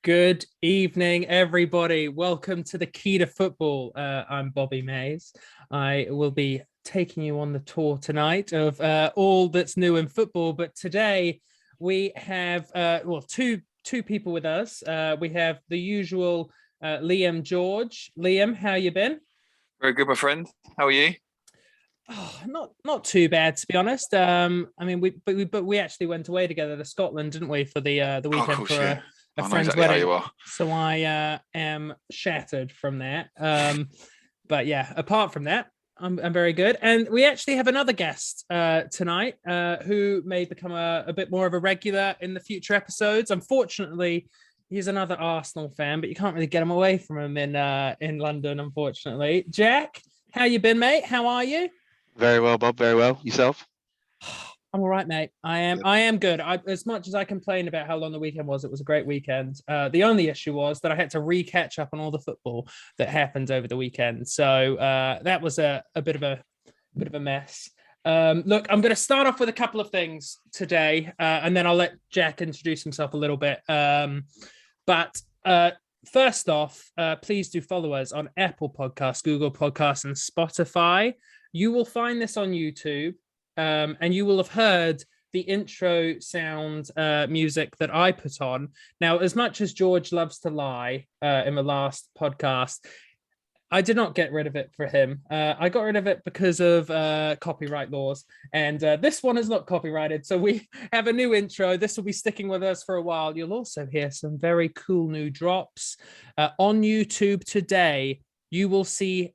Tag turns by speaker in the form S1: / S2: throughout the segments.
S1: Good evening, everybody. Welcome to the Key to Football. I'm Bobby Mays. I will be taking you on the tour tonight of all that's new in football. But today we have two people with us. We have the usual Liam George. Liam, how you been?
S2: Very good, my friend. How are you?
S1: Oh, not too bad, to be honest. We actually went away together to Scotland, didn't we, for the weekend
S2: course,
S1: for
S2: yeah.
S1: a
S2: I know
S1: friend's
S2: exactly how
S1: wedding.
S2: you are.
S1: So I am shattered from that. But yeah, apart from that, I'm very good. And we actually have another guest tonight who may become a bit more of a regular in the future episodes. Unfortunately, he's another Arsenal fan, but you can't really get him away from him in London, unfortunately. Jack, how you been, mate? How are you?
S3: Very well, Bob. Very well. Yourself?
S1: I'm all right, mate. I am good. As much as I complained about how long the weekend was, it was a great weekend. The only issue was that I had to re-catch up on all the football that happened over the weekend. So that was a bit of a mess. Look, I'm going to start off with a couple of things today, and then I'll let Jack introduce himself a little bit. But first off, please do follow us on Apple Podcasts, Google Podcasts, and Spotify. You will find this on YouTube, and you will have heard the intro sound music that I put on. Now, as much as George loves to lie in the last podcast, I did not get rid of it for him. I got rid of it because of copyright laws, and this one is not copyrighted. So we have a new intro. This will be sticking with us for a while. You'll also hear some very cool new drops on YouTube today. You will see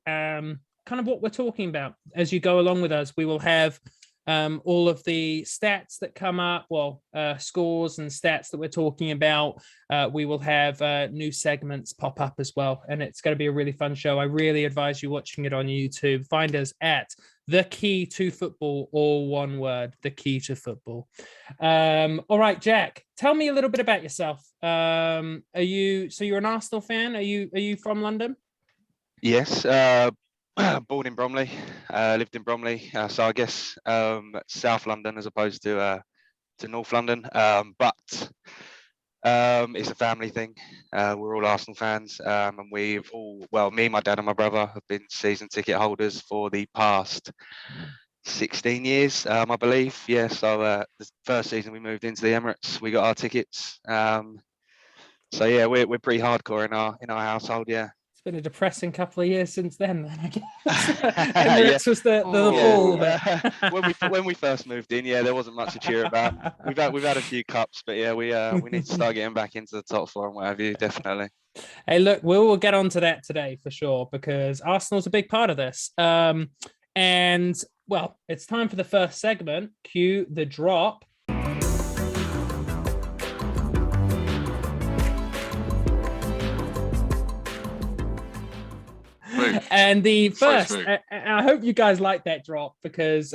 S1: kind of what we're talking about as you go along with us. We will have all of the stats that come up, scores and stats that we're talking about. We will have new segments pop up as well, and it's going to be a really fun show. I really advise you watching it on YouTube. Find us at The Key to Football, all one word, The Key to Football. All right, Jack, tell me a little bit about yourself. You're an Arsenal fan? Are you from London?
S3: Yes. Born in Bromley, lived in Bromley, so I guess South London as opposed to North London. But it's a family thing. We're all Arsenal fans, and me, my dad, and my brother have been season ticket holders for the past 16 years, I believe. Yeah. So the first season we moved into the Emirates, we got our tickets. So yeah, we're pretty hardcore in our household. Yeah.
S1: Been a depressing couple of years since then I guess. Emirates was the fall.
S3: When we first moved in, there wasn't much to cheer about. We've had a few cups, but we need to start getting back into the top four and what have you, definitely.
S1: Hey, look, we will get onto that today for sure, because Arsenal's a big part of this. And well, it's time for the first segment. Cue the drop. And the first, I hope you guys like that drop, because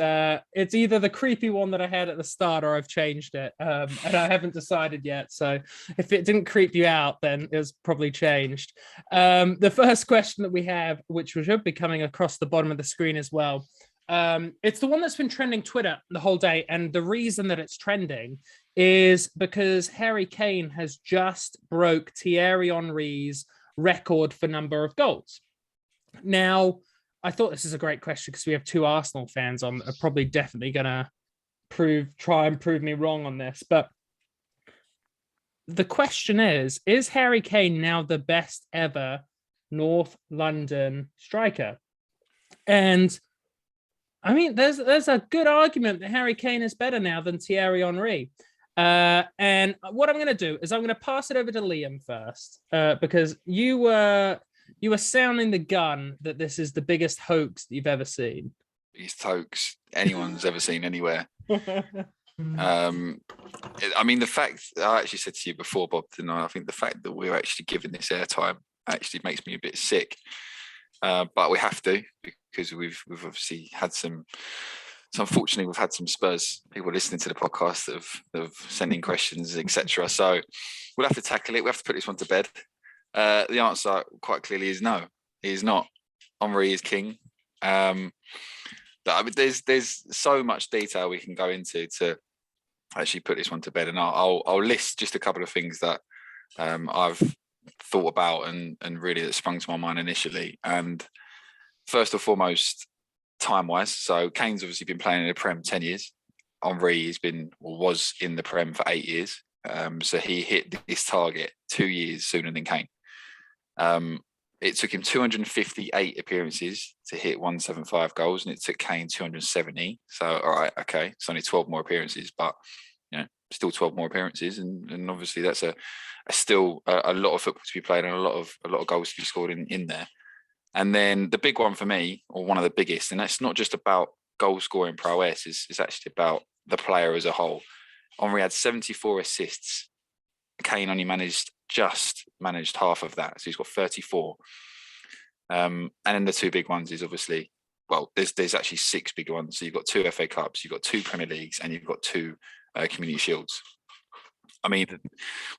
S1: it's either the creepy one that I had at the start or I've changed it, and I haven't decided yet. So if it didn't creep you out, then it was probably changed. The first question that we have, which should be coming across the bottom of the screen as well, it's the one that's been trending Twitter the whole day. And the reason that it's trending is because Harry Kane has just broke Thierry Henry's record for number of goals. Now, I thought this is a great question because we have two Arsenal fans on that are probably definitely going to try and prove me wrong on this. But the question is Harry Kane now the best ever North London striker? And I mean, there's a good argument that Harry Kane is better now than Thierry Henry. And what I'm going to do is I'm going to pass it over to Liam first, because you were sounding the gun that this is the biggest hoax that you've ever seen.
S2: Biggest hoax anyone's ever seen anywhere. I mean, the fact I actually said to you before, Bob, tonight, I think the fact that we're actually giving this airtime actually makes me a bit sick. But we have to, because we've obviously had some. So unfortunately, we've had some Spurs people listening to the podcast that have sent in questions, etc. So we'll have to tackle it. We have to put this one to bed. The answer quite clearly is no. He is not. Henry is king. There's so much detail we can go into to actually put this one to bed, and I'll list just a couple of things that I've thought about and really that sprung to my mind initially. And first and foremost, time-wise, so Kane's obviously been playing in the Prem 10 years. Henry was in the Prem for 8 years. So he hit this target 2 years sooner than Kane. It took him 258 appearances to hit 175 goals, and it took Kane 270. So, all right, okay, it's only 12 more appearances, but still 12 more appearances, and obviously that's still a lot of football to be played and a lot of goals to be scored in there. And then the big one for me, or one of the biggest, and that's not just about goal scoring prowess, is actually about the player as a whole. Henry had 74 assists. Kane only managed half of that, so he's got 34. And then the two big ones is obviously, well, there's actually 6 big ones. So you've got 2 FA Cups, you've got 2 Premier Leagues, and you've got 2 Community Shields. I mean,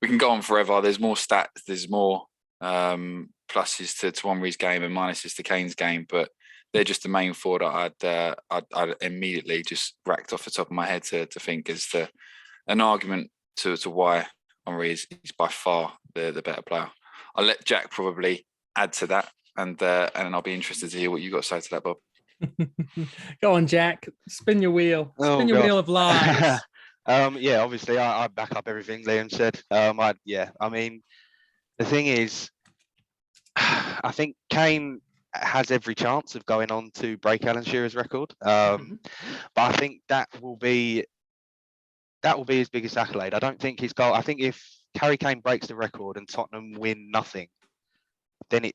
S2: we can go on forever. There's more stats, there's more pluses to Henry's game and minuses to Kane's game, but they're just the main 4 that I'd immediately just racked off the top of my head to think as to an argument to why Henry is by far the better player. I'll let Jack probably add to that, and I'll be interested to hear what you got to say to that, Bob.
S1: Go on, Jack. Spin your wheel. Spin your wheel of lies.
S3: Yeah, obviously I back up everything Liam said. I mean, the thing is, I think Kane has every chance of going on to break Alan Shearer's record. But I think that will be his biggest accolade. I don't think his goal. I think if Harry Kane breaks the record and Tottenham win nothing, then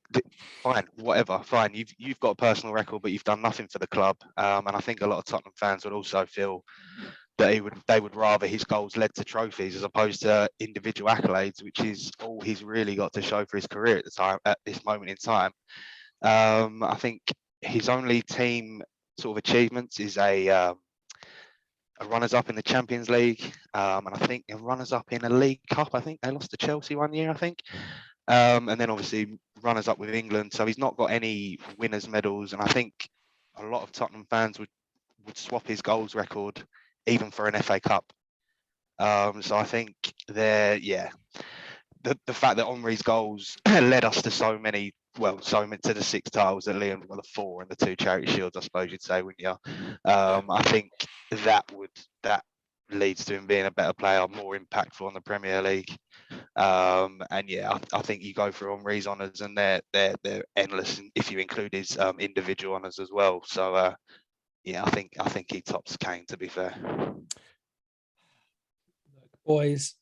S3: fine, whatever, fine. You've got a personal record, but you've done nothing for the club. And I think a lot of Tottenham fans would also feel that they would rather his goals led to trophies as opposed to individual accolades, which is all he's really got to show for his career at this moment in time. I think his only team sort of achievements is a runners-up in the Champions League, and I think a runners-up in a League Cup. I think they lost to Chelsea one year, I think. And then obviously runners-up with England. So he's not got any winners' medals, and I think a lot of Tottenham fans would swap his goals record even for an FA Cup. So I think the fact that Henry's goals led us to so many to the 6 titles that Liam, well, the 4 and the 2 Charity Shields, I suppose you'd say, wouldn't you? I think that leads to him being a better player, more impactful on the Premier League. I think you go through Henry's honours and they're endless if you include his individual honours as well. So I think he tops Kane, to be fair.
S1: Boys,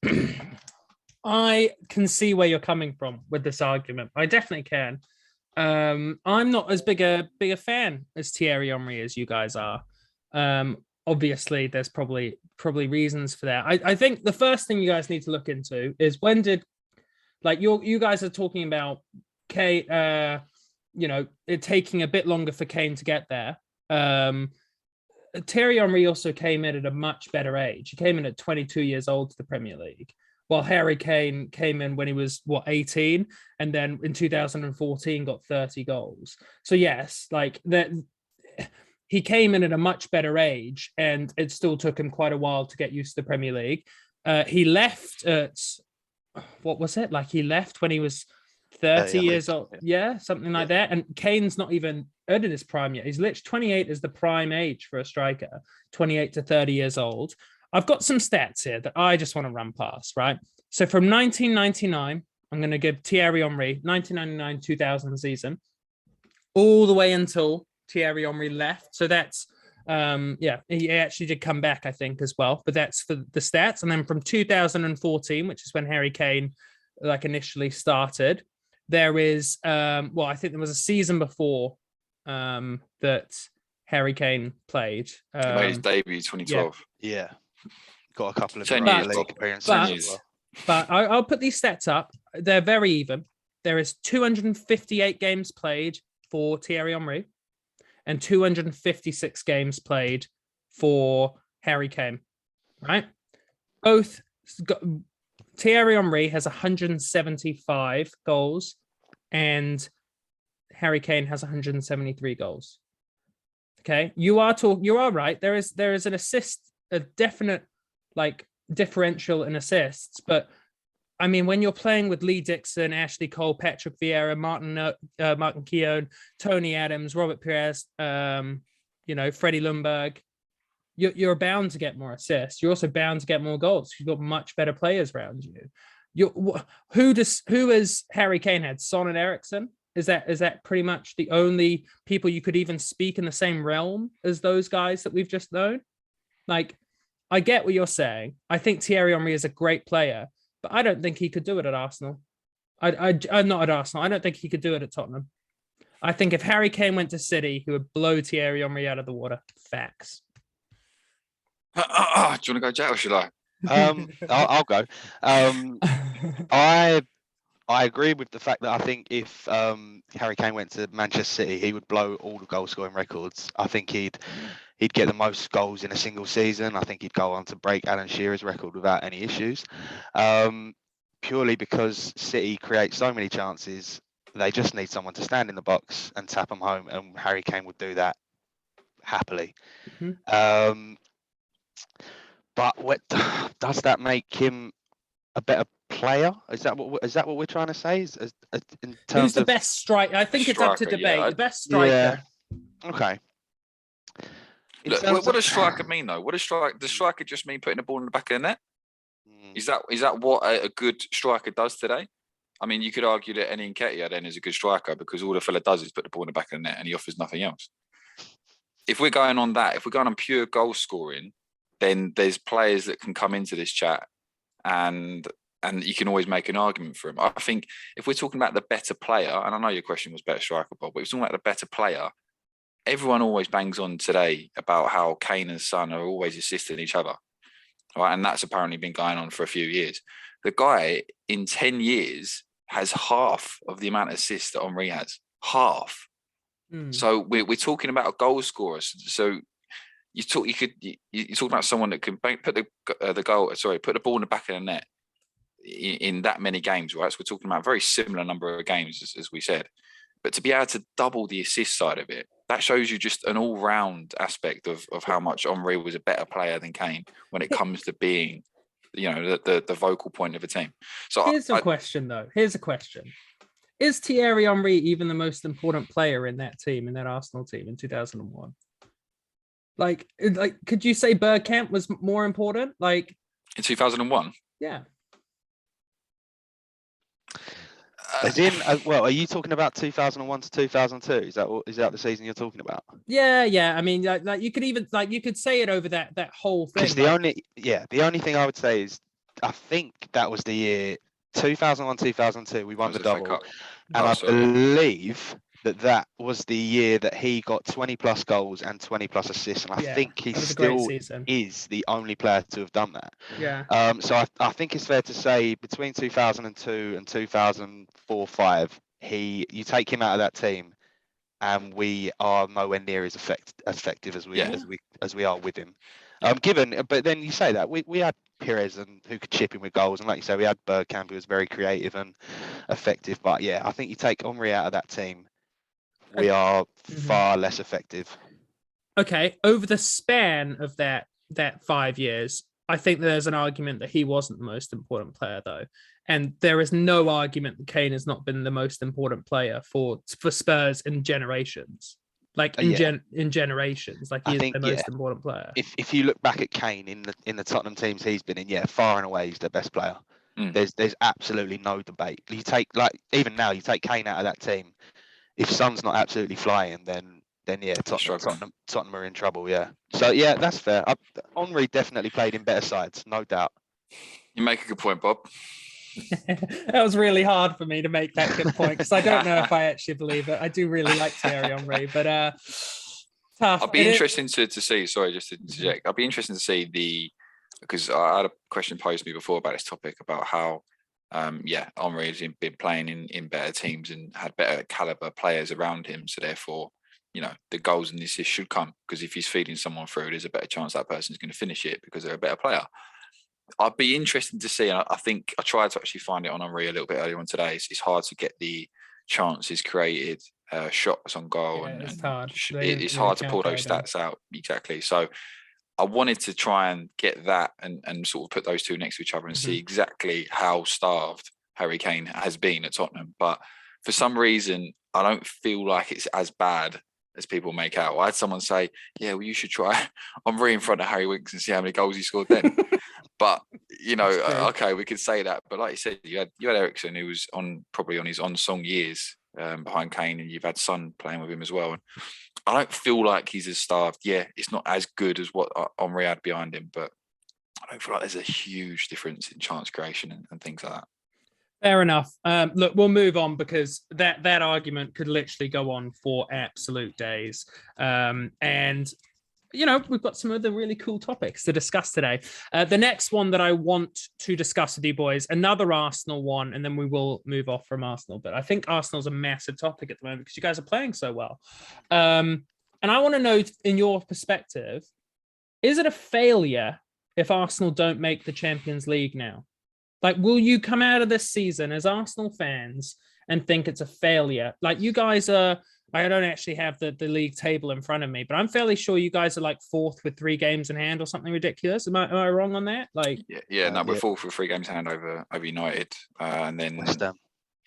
S1: I can see where you're coming from with this argument. I definitely can. I'm not as big a fan as Thierry Henry as you guys are. Obviously, there's probably reasons for that. I think the first thing you guys need to look into is when did, like, you guys are talking about Kane, it taking a bit longer for Kane to get there. Thierry Henry also came in at a much better age. He came in at 22 years old to the Premier League, while Harry Kane came in when he was 18, and then in 2014 got 30 goals. So yes, like that, he came in at a much better age, and it still took him quite a while to get used to the Premier League. He left at, what was it? Like he left when he was 30 years old. Yeah, something like that. And Kane's not even in his prime yet. He's literally 28 is the prime age for a striker, 28 to 30 years old. I've got some stats here that I just want to run past, right? So from 1999, I'm going to give Thierry Henry, 1999-2000 season, all the way until Thierry Henry left. So that's, he actually did come back, I think, as well. But that's for the stats. And then from 2014, which is when Harry Kane initially started, there is, I think there was a season before that Harry Kane played.
S2: He made his debut 2012.
S3: Yeah. Got a couple of league appearances.
S1: But I'll put these stats up. They're very even. There is 258 games played for Thierry Henry and 256 games played for Harry Kane, right? Thierry Henry has 175 goals and Harry Kane has 173 goals. Okay, you are right. There is an assist, a definite differential in assists, but I mean, when you're playing with Lee Dixon, Ashley Cole, Patrick Vieira, Martin Keown, Tony Adams, Robert Perez, Freddie Lundberg, you're bound to get more assists. You're also bound to get more goals. You've got much better players around you. Who has Harry Kane had? Son and Eriksen? Is that pretty much the only people you could even speak in the same realm as those guys that we've just known? Like, I get what you're saying. I think Thierry Henry is a great player, but I don't think he could do it at Arsenal. I'm not at Arsenal. I don't think he could do it at Tottenham. I think if Harry Kane went to City, he would blow Thierry Henry out of the water. Facts.
S2: Do you want to go, Jack, or should I?
S3: I'll go. I agree with the fact that I think if Harry Kane went to Manchester City, he would blow all the goal scoring records. I think he'd get the most goals in a single season. I think he'd go on to break Alan Shearer's record without any issues. Purely because City create so many chances, they just need someone to stand in the box and tap them home, and Harry Kane would do that happily. Mm-hmm. But does that make him a better player? Is that what we're trying to say? In terms
S1: Who's the best striker? I think it's up to debate.
S2: Yeah.
S1: The best striker.
S3: Yeah. Okay.
S2: Look, what does striker mean though? Does striker just mean putting the ball in the back of the net? Is that what a good striker does today? I mean, you could argue that Eddie Nketiah then is a good striker because all the fella does is put the ball in the back of the net and he offers nothing else. If we're going on that, if we're going on pure goal scoring, then there's players that can come into this chat and you can always make an argument for him. I think if we're talking about the better player, and I know your question was better striker, Bob, but if we're talking about the better player, everyone always bangs on today about how Kane and Son are always assisting each other. Right? And that's apparently been going on for a few years. The guy in 10 years has half of the amount of assists that Henry has. Half. So we're talking about a goal scorer. So you're talking about someone that can put the ball in the back of the net in that many games, right? So we're talking about a very similar number of games, as we said. But to be able to double the assist side of it, that shows you just an all-round aspect of how much Henry was a better player than Kane when it comes to being, the vocal point of a team. So
S1: here's a question, though. Here's a question. Is Thierry Henry even the most important player in that team, in that Arsenal team in 2001? Like, could you say Bergkamp was more important? Like
S2: in 2001?
S1: Yeah.
S3: As in, are you talking about 2001 to 2002? Is that the season you're talking about?
S1: Yeah. I mean, like you could say it over that whole thing.
S3: Because the only thing I would say is, I think that was the year 2001, 2002. We won the double, and I believe that was the year that he got 20 plus goals and 20 plus assists, and I think he still is the only player to have done that.
S1: Yeah.
S3: So I think it's fair to say between 2002 and 2004-05, you take him out of that team, and we are nowhere near as effective as we are with him. But then you say that we had Perez who could chip in with goals, and like you say, we had Bergkamp who was very creative and effective. But yeah, I think you take Henry out of that team, we are far less effective.
S1: Okay, over the span of that 5 years, I think there's an argument that he wasn't the most important player, though, and there is no argument that Kane has not been the most important player for Spurs in generations. Like in generations, like he is the most important player.
S3: If you look back at Kane in the Tottenham teams he's been in, far and away he's the best player. There's absolutely no debate. You take even now, you take Kane out of that team. If Son's not absolutely flying, then Tottenham are in trouble. Yeah. So yeah, that's fair. Henry definitely played in better sides, no doubt.
S2: You make a good point, Bob.
S1: That was really hard for me to make that good point because I don't know if I actually believe it. I do really like Thierry Henry, but tough.
S2: I'd be interesting to see. Sorry, just to interject. I'd be interested to see because I had a question posed to me before about this topic about how Henry has been playing in better teams and had better caliber players around him. So therefore, the goals and assists should come, because if he's feeding someone through, there's a better chance that person's going to finish it because they're a better player. I'd be interested to see, and I think I tried to actually find it on Henry a little bit earlier on today. It's hard to get the chances created, shots on goal, and
S1: it's hard.
S2: It's hard to pull those stats out exactly. So I wanted to try and get that and sort of put those two next to each other and see exactly how starved Harry Kane has been at Tottenham. But for some reason, I don't feel like it's as bad as people make out. I had someone say, yeah, well, you should try Henry in front of Harry Winks and see how many goals he scored then. But, you know, okay, we could say that. But like you said, you had Eriksen, who was probably on his on-song years behind Kane, and you've had Son playing with him as well. And I don't feel like he's as starved. Yeah, it's not as good as what Henry had behind him, but I don't feel like there's a huge difference in chance creation and things like that.
S1: Fair enough. Look, we'll move on because that argument could literally go on for absolute days. And you know, we've got some other really cool topics to discuss today. The next one that I want to discuss with you boys, another Arsenal one, and then we will move off from Arsenal. But I think Arsenal's a massive topic at the moment because you guys are playing so well. And I want to know, in your perspective, is it a failure if Arsenal don't make the Champions League now? Like, will you come out of this season as Arsenal fans and think it's a failure? Like, you guys are... I don't actually have the league table in front of me, but I'm fairly sure you guys are like fourth with 3 games in hand or something ridiculous. Am I wrong on that? Like,
S2: we're fourth with 3 games in hand over United, and then
S3: West Ham.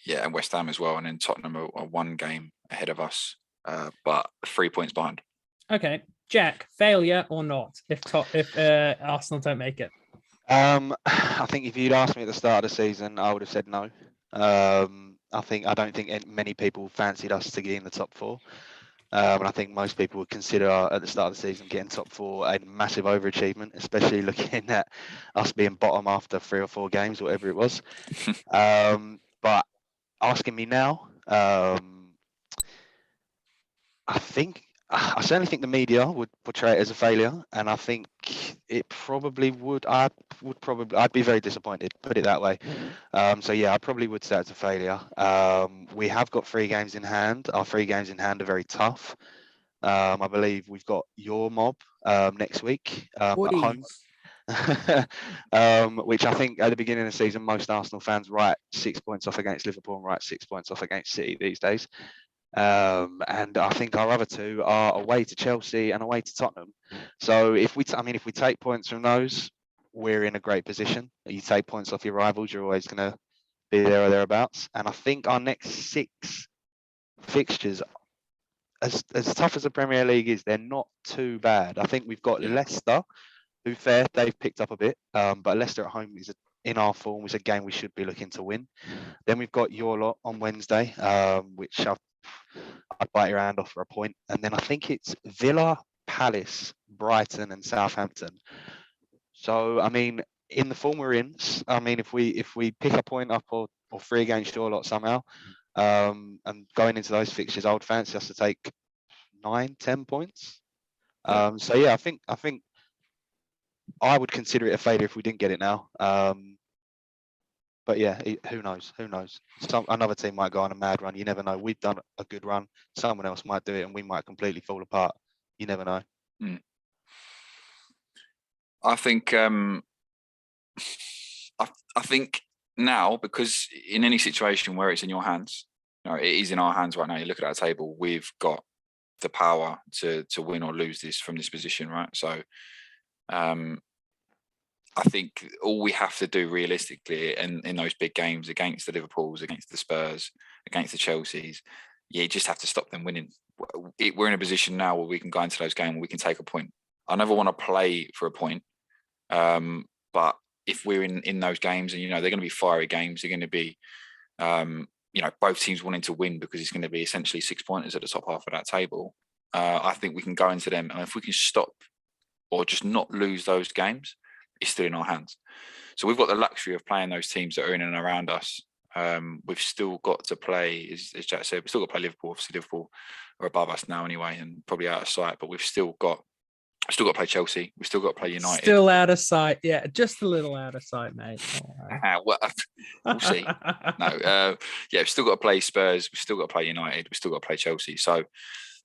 S2: Yeah, and West Ham as well, and then Tottenham are 1 game ahead of us, but 3 points behind.
S1: Okay, Jack, failure or not? If Arsenal don't make it,
S3: I think if you'd asked me at the start of the season, I would have said no. I don't think many people fancied us to get in the top 4. And I think most people would consider at the start of the season getting top 4 a massive overachievement, especially looking at us being bottom after 3 or 4 games, whatever it was. But asking me now, I certainly think the media would portray it as a failure, and I think it probably would. I'd be very disappointed, put it that way. So yeah, I probably would say it's a failure. We have got 3 games in hand. Our 3 games in hand are very tough. I believe we've got your mob next week at home. Which I think at the beginning of the season, most Arsenal fans write 6 points off against Liverpool and write 6 points off against City these days. And I think our other 2 are away to Chelsea and away to Tottenham. So if we take points from those, we're in a great position. You take points off your rivals, you're always going to be there or thereabouts. And I think our next 6 fixtures, as tough as the Premier League is, they're not too bad. I think we've got Leicester, who fair, they've picked up a bit, but Leicester at home is in our form, is a game we should be looking to win. Then we've got your lot on Wednesday, which I'd bite your hand off for a point. And then I think it's Villa, Palace, Brighton and Southampton. So, I mean, in the form we're in, I mean, if we pick a point up or 3 against your lot somehow, and going into those fixtures, I would fancy us to take 9-10 points. So yeah, I think I would consider it a failure if we didn't get it now. But yeah, who knows? Another team might go on a mad run. You never know. We've done a good run. Someone else might do it, and we might completely fall apart. You never know.
S2: I think I think now, because in any situation where it's in your hands, it is in our hands right now. You look at our table. We've got the power to win or lose this from this position, right? So, I think all we have to do realistically in those big games against the Liverpools, against the Spurs, against the Chelseas, you just have to stop them winning. We're in a position now where we can go into those games where we can take a point. I never want to play for a point, but if we're in those games, and they're going to be fiery games, they're going to be, both teams wanting to win because it's going to be essentially 6-pointers at the top half of that table. I think we can go into them, and if we can stop or just not lose those games, it's still in our hands. So we've got the luxury of playing those teams that are in and around us. We've still got to play, as Jack said, we've still got to play Liverpool. Obviously, Liverpool are above us now anyway, and probably out of sight. But we've still got to play Chelsea. We've still got to play United.
S1: Still out of sight, yeah, just a little out of sight, mate.
S2: Well, we'll see. No, we've still got to play Spurs. We've still got to play United. We've still got to play Chelsea. So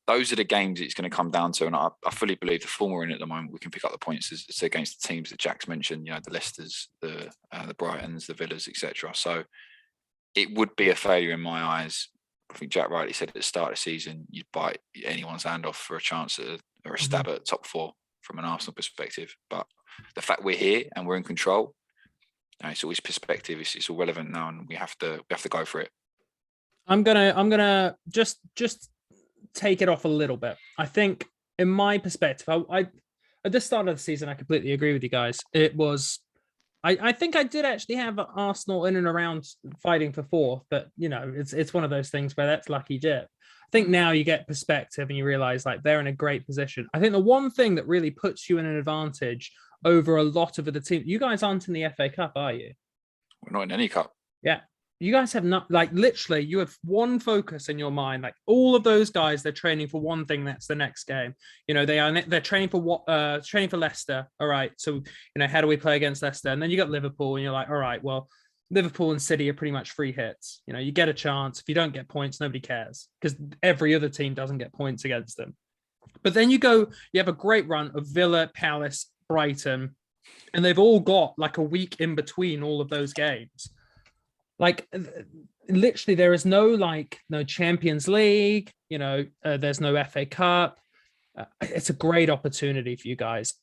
S2: those are the games it's going to come down to, and I fully believe the form we're in at the moment, we can pick up the points as against the teams that Jack's mentioned. The Leicesters, the Brightons, the Villas, etc. So it would be a failure in my eyes. I think Jack rightly said at the start of the season, you'd bite anyone's hand off for a chance at or a stab at top 4 from an Arsenal perspective. But the fact we're here and we're in control, it's always perspective. It's all relevant now, and we have to go for it.
S1: I'm gonna just take it off a little bit. I think, in my perspective, I at the start of the season, I completely agree with you guys. It was, I think I did actually have Arsenal in and around fighting for fourth, but it's one of those things where that's lucky dip. I think now you get perspective and you realize like they're in a great position. I think the one thing that really puts you in an advantage over a lot of the team, you guys aren't in the FA Cup, are you?
S2: We're not in any cup.
S1: Yeah. You guys have not, like, literally, you have one focus in your mind. Like, all of those guys, they're training for one thing. That's the next game. They're training for Leicester. All right. So, how do we play against Leicester? And then you got Liverpool, and you're like, all right, well, Liverpool and City are pretty much free hits. You get a chance. If you don't get points, nobody cares because every other team doesn't get points against them. But then you have a great run of Villa, Palace, Brighton, and they've all got like a week in between all of those games. Like, literally, there is no Champions League, there's no FA Cup. It's a great opportunity for you guys.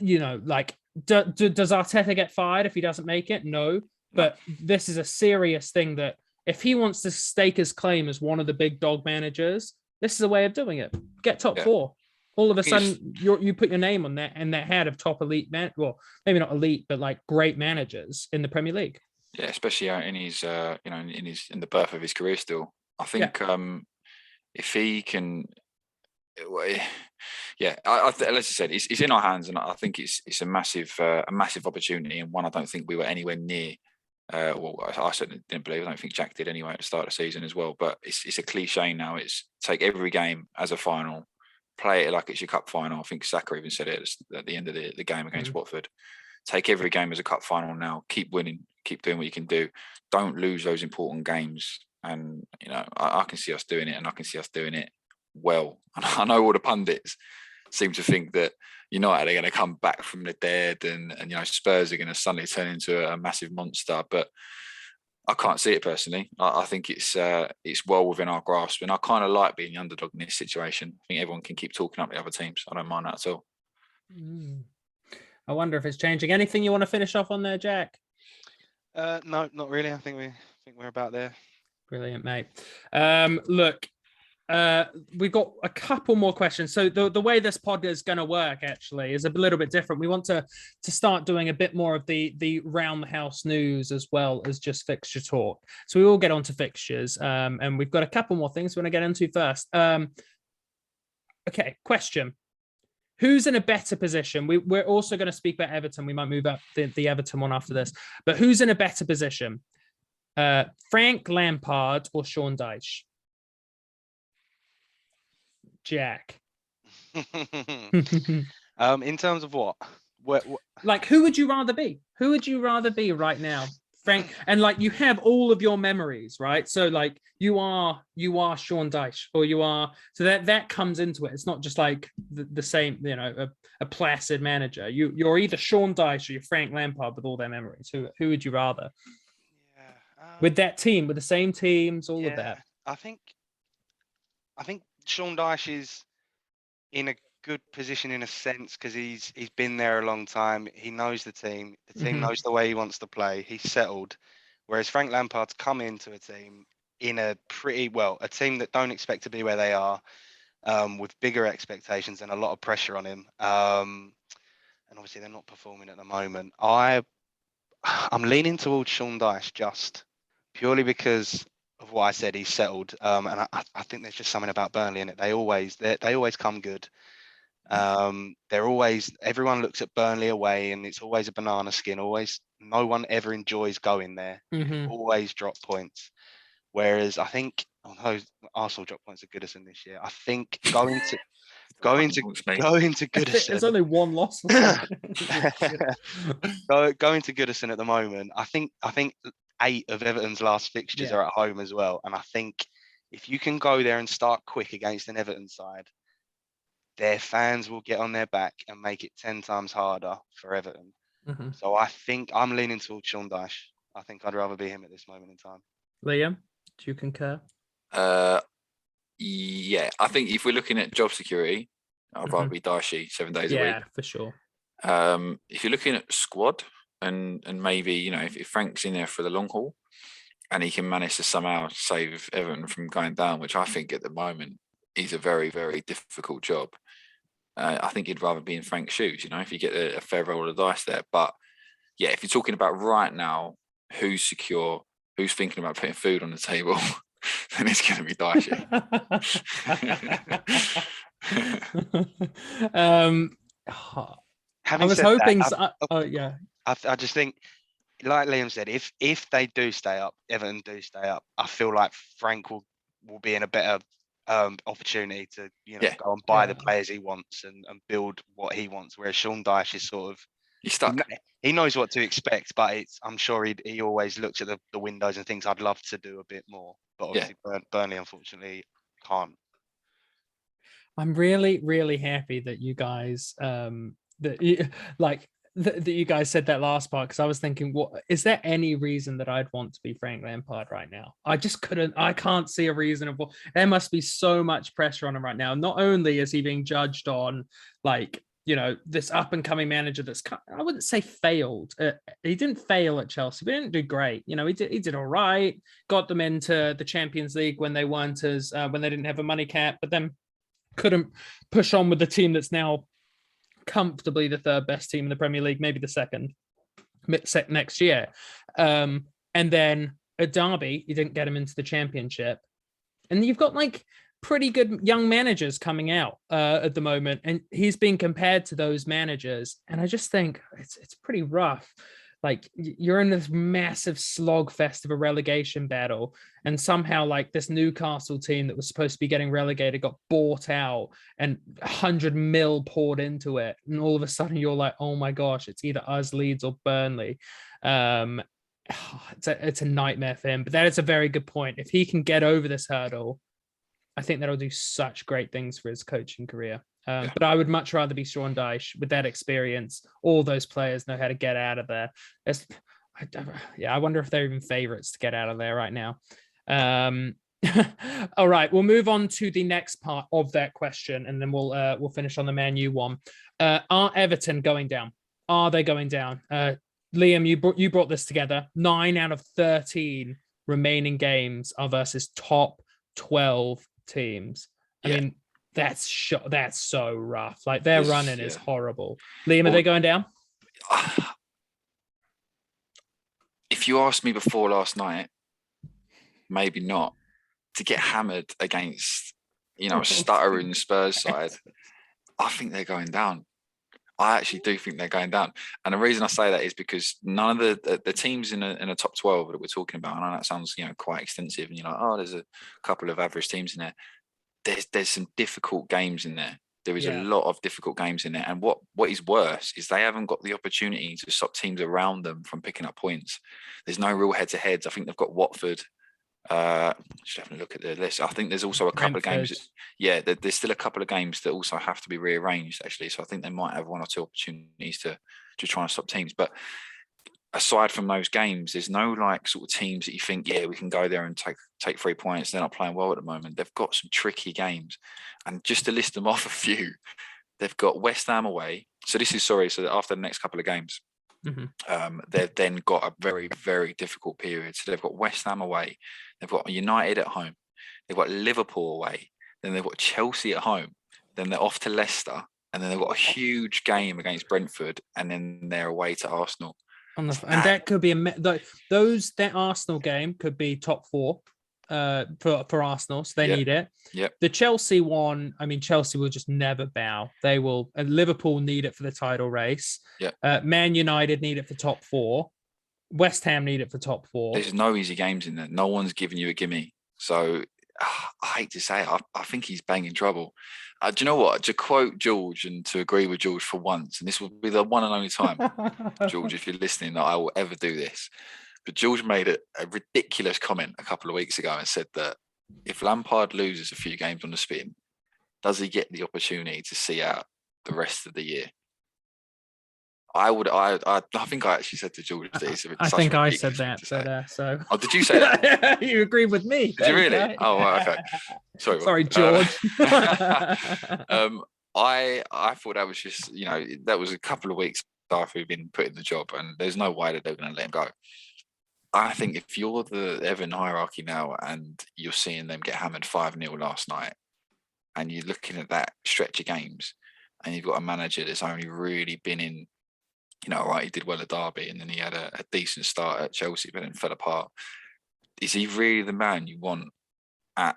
S1: Does Arteta get fired if he doesn't make it? No, but this is a serious thing that if he wants to stake his claim as one of the big dog managers, this is a way of doing it. Get top four. All of a sudden, you put your name on that and that hat of top elite well, maybe not elite, but like great managers in the Premier League.
S2: Yeah, especially in his, in the birth of his career still. I think if he can, as I said, it's in our hands, and I think it's a massive opportunity, and one I don't think we were anywhere near. I certainly didn't believe. I don't think Jack did anyway at the start of the season as well. But it's a cliche now. It's take every game as a final, play it like it's your cup final. I think Saka even said it at the end of the game against Watford. Take every game as a cup final now. Keep winning. Keep doing what you can do. Don't lose those important games. And, I can see us doing it, and I can see us doing it well. And I know all the pundits seem to think that United are going to come back from the dead and Spurs are going to suddenly turn into a massive monster. But I can't see it personally. I think it's well within our grasp. And I kind of like being the underdog in this situation. I think everyone can keep talking up the other teams. I don't mind that at all.
S1: I wonder if it's changing. Anything you want to finish off on there, Jack?
S3: No, not really. I think we're about there.
S1: Brilliant, mate. Look, we've got a couple more questions. So the way this pod is going to work actually is a little bit different. We want to start doing a bit more of the round the house news as well as just fixture talk. So we will get onto fixtures, and we've got a couple more things we want to get into first. Okay, question. Who's in a better position? We're also going to speak about Everton. We might move up the Everton one after this. But who's in a better position? Frank Lampard or Sean Dyche? Jack.
S3: In terms of what?
S1: Like, who would you rather be? Who would you rather be right now? Frank, and like you have all of your memories, right? So like you are Sean Dyche, or you are, so that comes into it. It's not just like the same, a placid manager. You're either Sean Dyche or you're Frank Lampard with all their memories. Who would you rather? With that team, with the same teams, all of that.
S3: I think Sean Dyche is in a good position in a sense because he's been there a long time. He knows the team. The team knows the way he wants to play. He's settled. Whereas Frank Lampard's come into a team in a team that don't expect to be where they are, with bigger expectations and a lot of pressure on him. And obviously they're not performing at the moment. I'm leaning towards Sean Dyche just purely because of what I said. He's settled, and I think there's just something about Burnley in it. They always come good. Everyone looks at Burnley away, and it's always a banana skin. No one ever enjoys going there. Always drop points. Whereas I think, although Arsenal drop points at Goodison this year, I think going to Goodison.
S1: There's only one loss.
S3: Going to Goodison at the moment, I think 8 of Everton's last fixtures are at home as well. And I think if you can go there and start quick against an Everton side, their fans will get on their back and make it 10 times harder for Everton. So I think I'm leaning towards Sean Dyche. I think I'd rather be him at this moment in time.
S1: Liam, do you concur?
S2: Yeah, I think if we're looking at job security, I'd rather be Dyche 7 days a week.
S1: Yeah, for sure.
S2: If you're looking at squad and maybe, you know, if Frank's in there for the long haul and he can manage to somehow save Everton from going down, which I think at the moment is a very, very difficult job. I think he'd rather be in Frank's shoes, you know, if you get a fair roll of the dice there. But yeah, if you're talking about right now, who's secure, who's thinking about putting food on the table, then it's going to be Dyche.
S1: I was hoping.
S3: I just think, like Liam said, if they do stay up, Everton do stay up, I feel like Frank will be in a better opportunity to go and buy the players he wants and build what he wants. Whereas Sean Dyche is sort of
S2: he's stuck.
S3: He knows what to expect, but I'm sure he always looks at the windows and thinks I'd love to do a bit more. But obviously Burnley unfortunately can't.
S1: I'm really, really happy that you guys that you guys said that last part, because I was thinking, what is there any reason that I'd want to be Frank Lampard right now? I can't see a reason of what. There must be so much pressure on him right now. Not only is he being judged on this up and coming manager that's, I wouldn't say failed. He didn't fail at Chelsea, but he didn't do great. He did all right, got them into the Champions League when they weren't when they didn't have a money cap, but then couldn't push on with the team that's now comfortably the third best team in the Premier League, maybe the second next year. And then at Derby, you didn't get him into the Championship. And you've got pretty good young managers coming out at the moment, and he's being compared to those managers. And I just think it's pretty rough. You're in this massive slogfest of a relegation battle, and somehow this Newcastle team that was supposed to be getting relegated got bought out and 100 mil poured into it. And all of a sudden you're like, oh my gosh, it's either us, Leeds, or Burnley. It's a nightmare for him, but that is a very good point. If he can get over this hurdle, I think that'll do such great things for his coaching career. But I would much rather be Sean Dyche with that experience. All those players know how to get out of there. I wonder if they're even favourites to get out of there right now. All right, we'll move on to the next part of that question, and then we'll finish on the Man U one. Are Everton going down? Are they going down? Liam, you brought this together. 9 out of 13 remaining games are versus top 12 teams. I mean, that's so rough. Their running is horrible. Liam, are they going down?
S2: If you asked me before last night, maybe not. To get hammered against, a stuttering Spurs side, I think they're going down. I actually do think they're going down. And the reason I say that is because none of the teams in a top 12 that we're talking about, I know that sounds quite extensive, and you're like, oh, there's a couple of average teams in there. There's some difficult games in there. There is a lot of difficult games in there. And what is worse is they haven't got the opportunity to stop teams around them from picking up points. There's no real head-to-heads. I think they've got Watford. Just having a look at the list. I think there's also a couple of games. There's still a couple of games that also have to be rearranged, actually. So I think they might have 1 or 2 opportunities to try and stop teams. But aside from those games, there's no sort of teams that you think, we can go there and take 3 points. They're not playing well at the moment. They've got some tricky games. And just to list them off a few, they've got West Ham away. So after the next couple of games, they've then got a very, very difficult period. So they've got West Ham away. They've got United at home. They've got Liverpool away. Then they've got Chelsea at home. Then they're off to Leicester. And then they've got a huge game against Brentford. And then they're away to Arsenal.
S1: And that could be that Arsenal game could be top 4 for Arsenal, so they need it. The Chelsea one, Chelsea will just never bow. They will. And Liverpool need it for the title race. Man United need it for top 4. West Ham need it for top 4.
S2: There's no easy games in there. No one's giving you a gimme. So I hate to say it, I think he's banging trouble. Do you know what? To quote George and to agree with George for once, and this will be the one and only time, George, if you're listening, that I will ever do this. But George made a ridiculous comment a couple of weeks ago and said that if Lampard loses a few games on the spin, does he get the opportunity to see out the rest of the year? I think I actually said to George that it's
S1: I think I said that, but so.
S2: Oh, did you say that?
S1: You agreed with me.
S2: Did you really? Oh, right, okay. Sorry,
S1: George.
S2: I thought that was just, that was a couple of weeks after he'd been put in the job, and there's no way that they're going to let him go. I think if you're the Everton hierarchy now and you're seeing them get hammered 5-0 last night, and you're looking at that stretch of games, and you've got a manager that's only really been in, right, he did well at Derby, and then he had a decent start at Chelsea, but then fell apart. Is he really the man you want at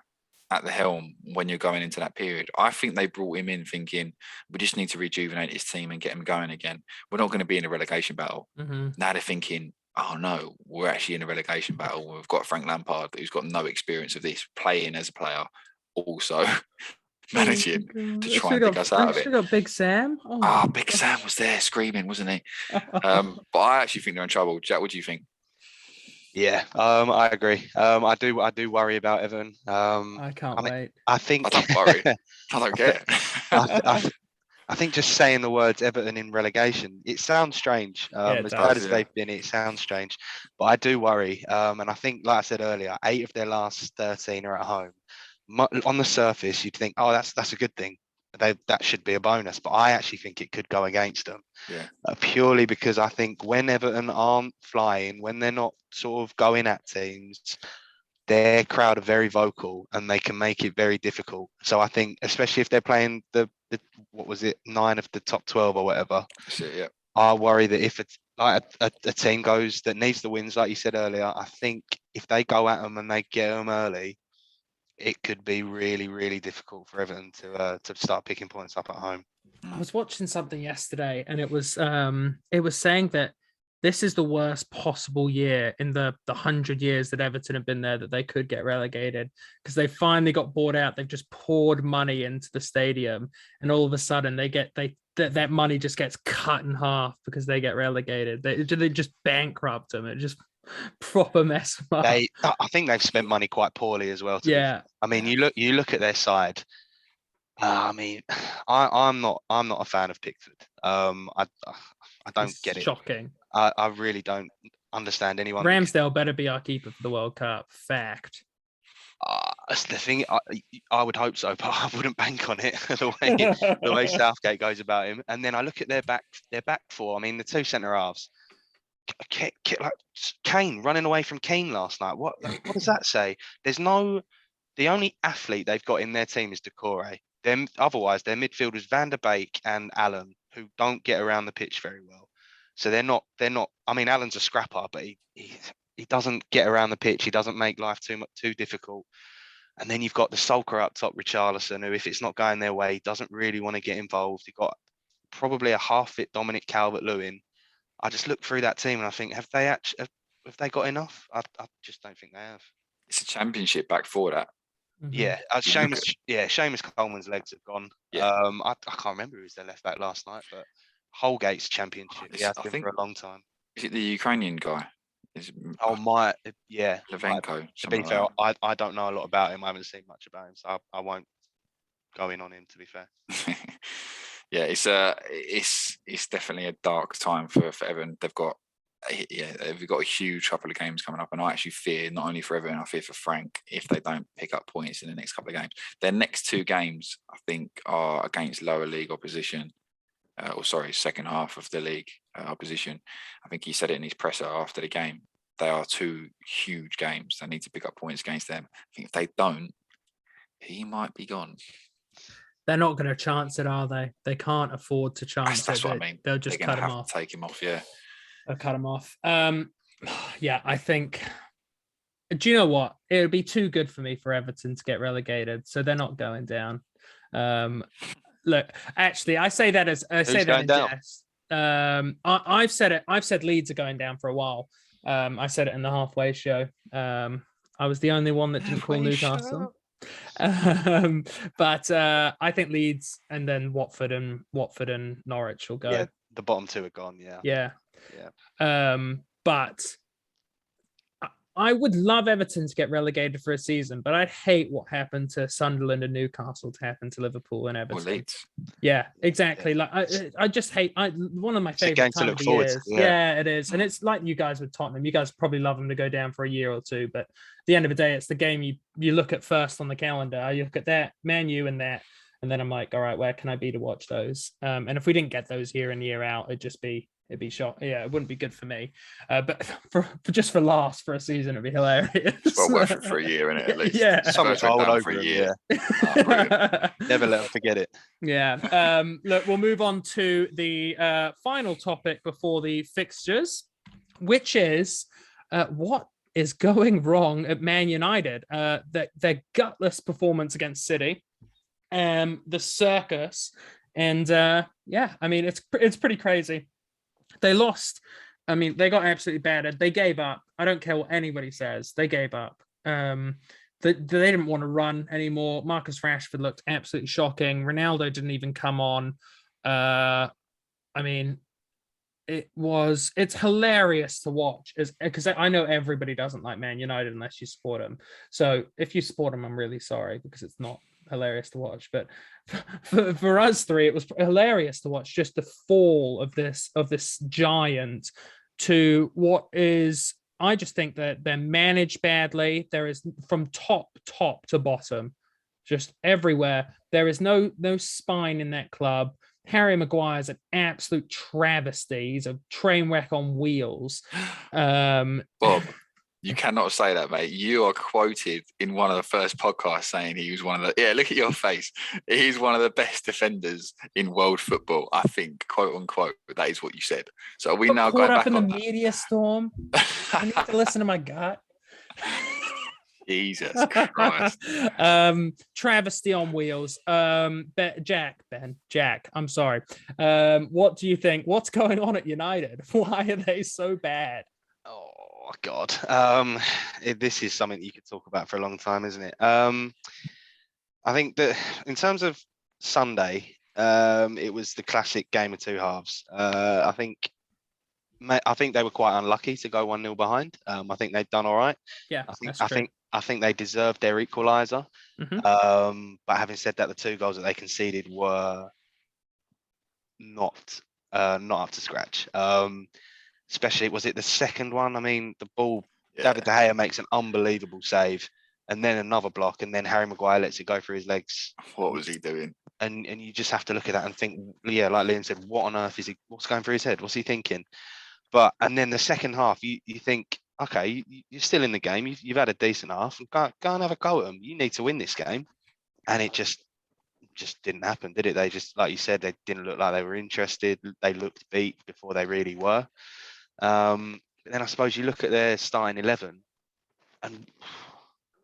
S2: the helm when you're going into that period? I think they brought him in thinking, we just need to rejuvenate his team and get him going again. We're not going to be in a relegation battle.
S1: Mm-hmm.
S2: Now they're thinking, oh no, we're actually in a relegation battle. We've got Frank Lampard, who's got no experience of this, playing as a player, also managing to try and dig us out of it.
S1: Should have got Big Sam. Oh,
S2: Big Sam was there screaming, wasn't he? But I actually think they're in trouble. Jack, what do you think?
S3: Yeah, I agree. I do worry about Everton.
S1: I can't wait.
S3: I think
S2: I don't worry. I don't care.
S3: I think just saying the words Everton in relegation, it sounds strange. As bad as they've been, it sounds strange. But I do worry. And I think, like I said earlier, 8 of their last 13 are at home. On the surface, you'd think, oh, that's a good thing. That should be a bonus, but I actually think it could go against them.
S2: Yeah.
S3: Purely because I think when Everton aren't flying, when they're not sort of going at teams, their crowd are very vocal and they can make it very difficult. So I think, especially if they're playing the what was it, 9 of the top 12 or whatever.
S2: That's it, yeah.
S3: I worry that if it's like a team goes that needs the wins, like you said earlier, I think if they go at them and they get them early, it could be really, really difficult for Everton to start picking points up at home.
S1: I was watching something yesterday, and it was saying that this is the worst possible year in the 100 years that Everton have been there that they could get relegated, because they finally got bought out. They've just poured money into the stadium, and all of a sudden that money just gets cut in half because they get relegated. They just bankrupt them. It just proper mess them up.
S3: I think they've spent money quite poorly as well.
S1: Yeah.
S3: I mean, you look at their side. I mean, I'm not a fan of Pickford. I don't get it.
S1: Shocking.
S3: I really don't understand anyone.
S1: Ramsdale better be our keeper for the World Cup. Fact.
S3: That's the thing. I would hope so, but I wouldn't bank on it the way Southgate goes about him. And then I look at their back four. I mean, the 2 centre halves. Like Kane running away from Kane last night. What does that say? The only athlete they've got in their team is Decore. Otherwise, their midfielders Van der Beek and Allen, who don't get around the pitch very well. So they're not. I mean, Allen's a scrapper, but he doesn't get around the pitch. He doesn't make life too difficult. And then you've got the sulker up top, Richarlison, who, if it's not going their way, doesn't really want to get involved. You've got probably a half-fit Dominic Calvert-Lewin. I just look through that team and I think, have they got enough? I just don't think they have.
S2: It's a championship back four, that.
S1: Mm-hmm.
S3: Yeah, Seamus Coleman's legs have gone.
S2: Yeah.
S3: I can't remember who was their left back last night, but Holgate's championship. He has been for a long time.
S2: Is it the Ukrainian guy?
S3: Yeah.
S2: Levenko.
S3: To be fair, I don't know a lot about him. I haven't seen much about him, so I won't go in on him, to be fair.
S2: Yeah, it's definitely a dark time for Everton. They've got a huge couple of games coming up, and I actually fear not only for Everton, I fear for Frank if they don't pick up points in the next couple of games. Their next 2 games, I think, are against lower league opposition. Second half of the league opposition. I think he said it in his presser after the game. They are 2 huge games. They need to pick up points against them. I think if they don't, he might be gone.
S1: They're not going to chance it, are they? They can't afford to chance
S2: That's
S1: it.
S2: what I mean.
S1: They'll just cut him off.
S2: Take him off, yeah.
S1: They'll cut him off. Yeah, I think. Do you know what? It would be too good for me for Everton to get relegated, so they're not going down. Look, actually, I say that in jest. I've said it. I've said Leeds are going down for a while. I said it in the halfway show. I was the only one that didn't call Newcastle. But I think Leeds and then Watford and Norwich will go.
S3: Yeah, the bottom 2 are gone. Yeah.
S1: But I would love Everton to get relegated for a season, but I'd hate what happened to Sunderland and Newcastle to happen to Liverpool and Everton.
S2: Or Leeds.
S1: Yeah, exactly. Like I just hate. One of my favorite times of the years. Yeah, it is, and it's like you guys with Tottenham. You guys probably love them to go down for a year or 2, but at the end of the day, it's the game you look at first on the calendar. You look at that Man U and that, And then I'm like, all right, where can I be to watch those? And if we didn't get those year in, year out, it'd be shot. Yeah, it wouldn't be good for me. But for just for laughs for a season, it'd be hilarious.
S2: It's well worth it for a year, innit? At least.
S1: Yeah.
S3: Something to hold over
S2: for a
S3: him,
S2: year.
S3: yeah. Never let them forget it.
S1: Yeah. Look, we'll move on to the final topic before the fixtures, which is what is going wrong at Man United. Their gutless performance against City, the circus, and yeah, I mean it's pretty crazy. They lost. I mean, they got absolutely battered. They gave up. I don't care what anybody says. They gave up. They didn't want to run anymore. Marcus Rashford looked absolutely shocking. Ronaldo didn't even come on. I mean, it's hilarious to watch, because I know everybody doesn't like Man United unless you support them. So if you support them, I'm really sorry, because it's not hilarious to watch. But for us three, it was hilarious to watch just the fall of this giant to what is. I just think that they're managed badly. There is, from top to bottom, just everywhere. There is no spine in that club. Harry Maguire's an absolute travesty. He's a train wreck on wheels.
S2: Bob, you cannot say that, mate. You are quoted in one of the first podcasts saying he was one of the. Yeah, look at your face. He's one of the best defenders in world football, I think, quote unquote. That is what you said. So are we now going back
S1: in
S2: on
S1: the media storm? I need to listen to my gut.
S2: Jesus Christ.
S1: Travesty on wheels. Jack, I'm sorry. What do you think? What's going on at United? Why are they so bad?
S3: Oh God. This is something you could talk about for a long time, isn't it? I think that in terms of Sunday, it was the classic game of two halves. I think they were quite unlucky to go 1-0 behind. I think they'd done all right.
S1: Yeah,
S3: I think they deserved their equaliser.
S1: Mm-hmm.
S3: But having said that, the 2 goals that they conceded were not up to scratch. Especially, was it the second one? I mean, the ball, David De Gea makes an unbelievable save, and then another block, and then Harry Maguire lets it go through his legs.
S2: What was he doing?
S3: And you just have to look at that and think, yeah, like Liam said, what on earth is he? What's going through his head? What's he thinking? And then the second half, you think, okay, you're still in the game. You've had a decent half. Go and have a go at them. You need to win this game. And it just didn't happen, did it? They just, like you said, they didn't look like they were interested. They looked beat before they really were. But then I suppose you look at their starting 11, and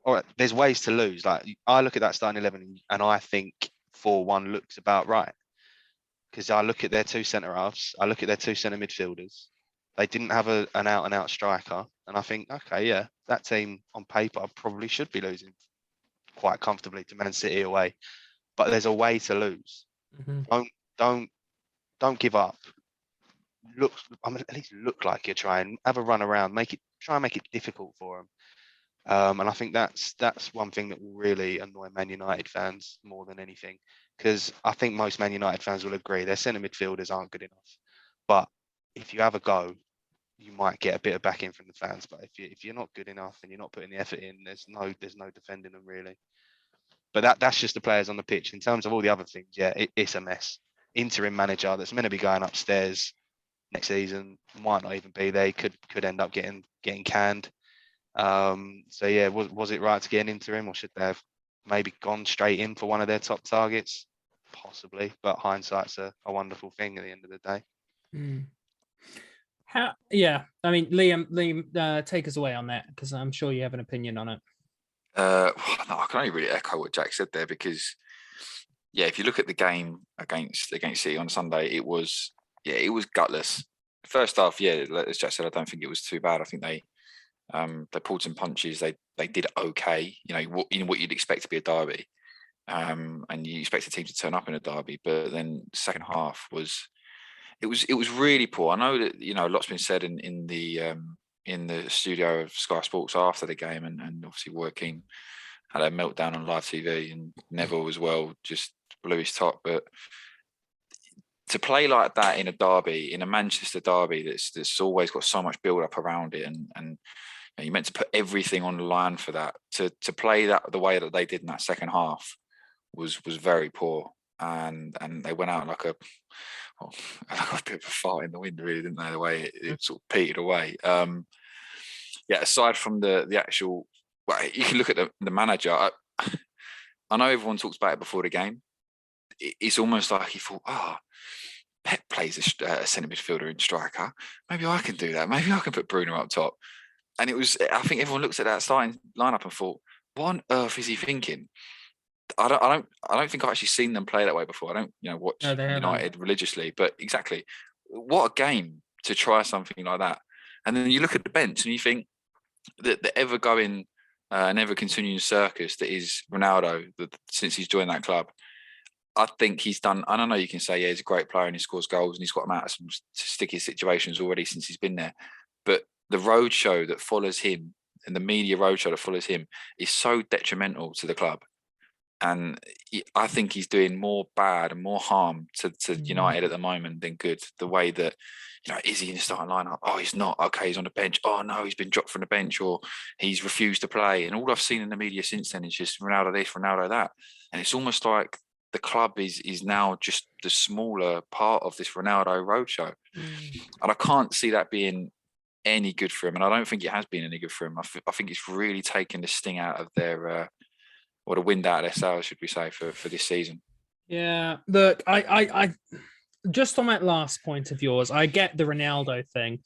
S3: all right, there's ways to lose. Like, I look at that starting 11 and I think 4-1 looks about right. Because I look at their 2 centre halves, I look at their 2 centre midfielders. They didn't have an out-and-out striker. And I think, okay, yeah, that team on paper probably should be losing quite comfortably to Man City away. But there's a way to lose.
S1: Mm-hmm.
S3: Don't give up. At least look like you're trying. Have a run around. Try and make it difficult for them. And I think that's one thing that will really annoy Man United fans more than anything. Because I think most Man United fans will agree their centre midfielders aren't good enough. But if you have a go, you might get a bit of backing from the fans. But if you're not good enough and you're not putting the effort in, there's no defending them really. But that's just the players on the pitch. In terms of all the other things, yeah, it's a mess. Interim manager that's meant to be going upstairs next season might not even be there. He could end up getting canned. So yeah, was it right to get an interim, or should they have maybe gone straight in for one of their top targets? Possibly, but hindsight's a wonderful thing at the end of the day.
S1: I mean, Liam, take us away on that, because I'm sure you have an opinion on it.
S2: No, I can only really echo what Jack said there, because if you look at the game against City on Sunday, it was gutless. First half, as Jack said, I don't think it was too bad. I think they pulled some punches. They did okay. What you'd expect to be a derby, and you expect a team to turn up in a derby. But then second half was really poor. I know that a lot's been said in the studio of Sky Sports after the game, and obviously working had a meltdown on live TV, and Neville as well just blew his top. But to play like that in a derby, in a Manchester derby, that's always got so much build up around it, and you're meant to put everything on the line for that. To play that the way that they did in that second half was very poor, and they went out like a bit of a fart in the wind, really, didn't they? The way it sort of petered away. Aside from the actual, well, you can look at the manager. I know everyone talks about it before the game. It's almost like he thought, Pep plays a centre midfielder and striker. Maybe I can do that. Maybe I can put Bruno up top. And it was, I think everyone looks at that starting lineup and thought, what on earth is he thinking? I don't think I've actually seen them play that way before. I don't, watch United religiously, but exactly, what a game to try something like that. And then you look at the bench and you think that the ever-going and ever-continuing circus that is Ronaldo, since he's joined that club, I think he's done. I don't know. You can say, he's a great player and he scores goals and he's got him out of some sticky situations already since he's been there. But the roadshow that follows him and the media roadshow that follows him is so detrimental to the club. And I think he's doing more bad and more harm to United at the moment than good. The way that, is he in the starting lineup? Oh, he's not. Okay, he's on the bench. Oh, no, he's been dropped from the bench, or he's refused to play. And all I've seen in the media since then is just Ronaldo this, Ronaldo that. And it's almost like the club is now just the smaller part of this Ronaldo roadshow. And I can't see that being any good for him. And I don't think it has been any good for him. I think it's really taken the sting out of their... or the wind out of their sails, should we say, for this season.
S1: Yeah, look, I just on that last point of yours, I get the Ronaldo thing,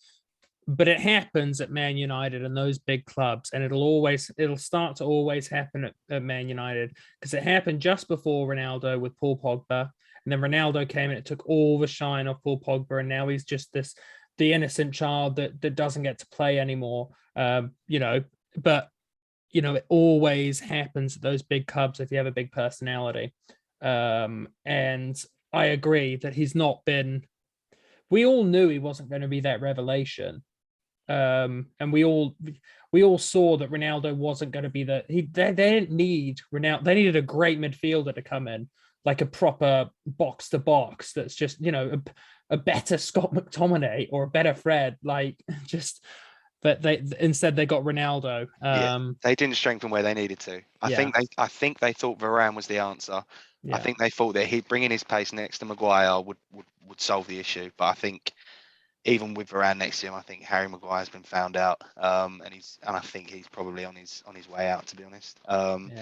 S1: but it happens at Man United and those big clubs, and it'll start to always happen at Man United, because it happened just before Ronaldo with Paul Pogba, and then Ronaldo came and it took all the shine off Paul Pogba, and now he's just the innocent child that doesn't get to play anymore. But it always happens at those big clubs if you have a big personality. And I agree that he's not been... We all knew he wasn't going to be that revelation. And we all saw that Ronaldo wasn't going to be they didn't need Ronaldo. They needed a great midfielder to come in, like a proper box to box that's just, a better Scott McTominay or a better Fred, but instead they got Ronaldo.
S3: They didn't strengthen where they needed to. I think they thought Varane was the answer. I think they thought that he'd bring in his pace next to Maguire would solve the issue. But I think even with Varane next to him, I think Harry Maguire's been found out, and I think he's probably on his way out, to be honest. And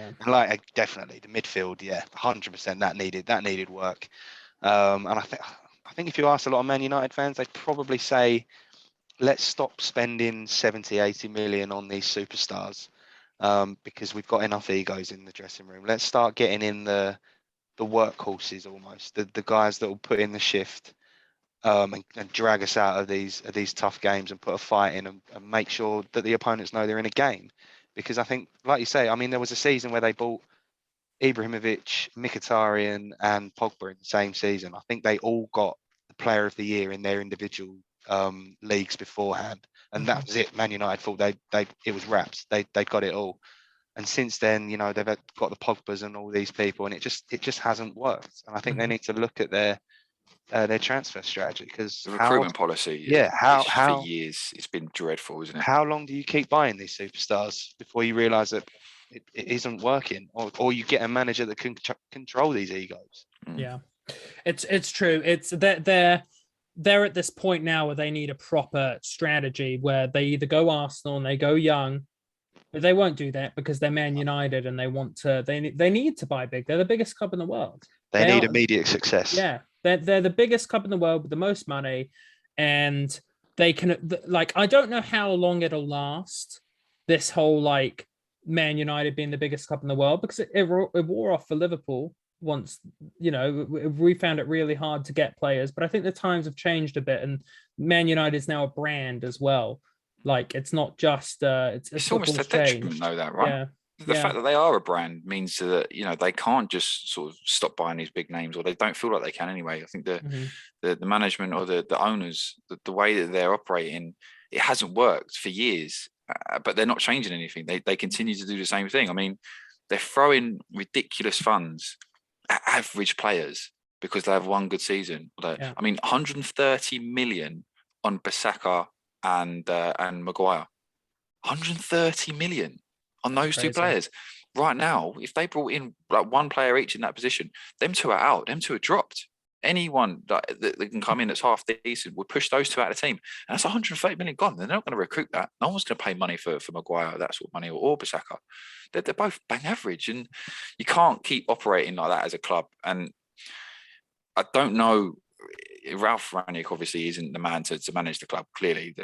S3: definitely the midfield, 100% that needed work. And I think if you ask a lot of Man United fans, they'd probably say, let's stop spending 70, 80 million on these superstars, because we've got enough egos in the dressing room. Let's start getting in the workhorses, almost the guys that will put in the shift, and drag us out of these tough games and put a fight in, and make sure that the opponents know they're in a game. Because I think, like you say, there was a season where they bought Ibrahimovic, Mkhitaryan and Pogba in the same season. I think they all got the Player of the Year in their individual leagues beforehand, and that was it. Man United thought it was wraps. They got it all, and since then, they've got the Pogbas and all these people, and it just hasn't worked. And I think they need to look at their transfer strategy, because
S2: the recruitment policy. For years it's been dreadful, isn't it?
S3: How long do you keep buying these superstars before you realise that it isn't working, or you get a manager that can control these egos?
S1: Yeah, it's true. It's that they're at this point now where they need a proper strategy, where they either go Arsenal and they go young, but they won't do that because they're Man United and they need to buy big. They're the biggest club in the world.
S3: They need immediate success. Yeah,
S1: they're the biggest club in the world with the most money, and they can, I don't know how long it'll last, this whole Man United being the biggest club in the world, because it wore off for Liverpool once. We found it really hard to get players, but I think the times have changed a bit, and Man United is now a brand as well. It's not just
S2: it's almost a detriment, though, that, right?
S1: Yeah.
S2: The fact that they are a brand means that they can't just sort of stop buying these big names, or they don't feel like they can anyway. I think the management or the owners, the way that they're operating, it hasn't worked for years, but they're not changing anything. They continue to do the same thing. They're throwing ridiculous funds at average players because they have one good season. 130 million on Bissaka and Maguire. 130 million on those two players. right now, if they brought in like one player each in that position, them two are out. Them two are dropped. Anyone that can come in that's half decent would push those two out of the team. And that's 130 million gone. They're not going to recruit that. No one's going to pay money for Maguire, that sort of money, or Bissaka. They're both bang average. And you can't keep operating like that as a club. And I don't know, Ralph Rangnick obviously isn't the man to manage the club. Clearly,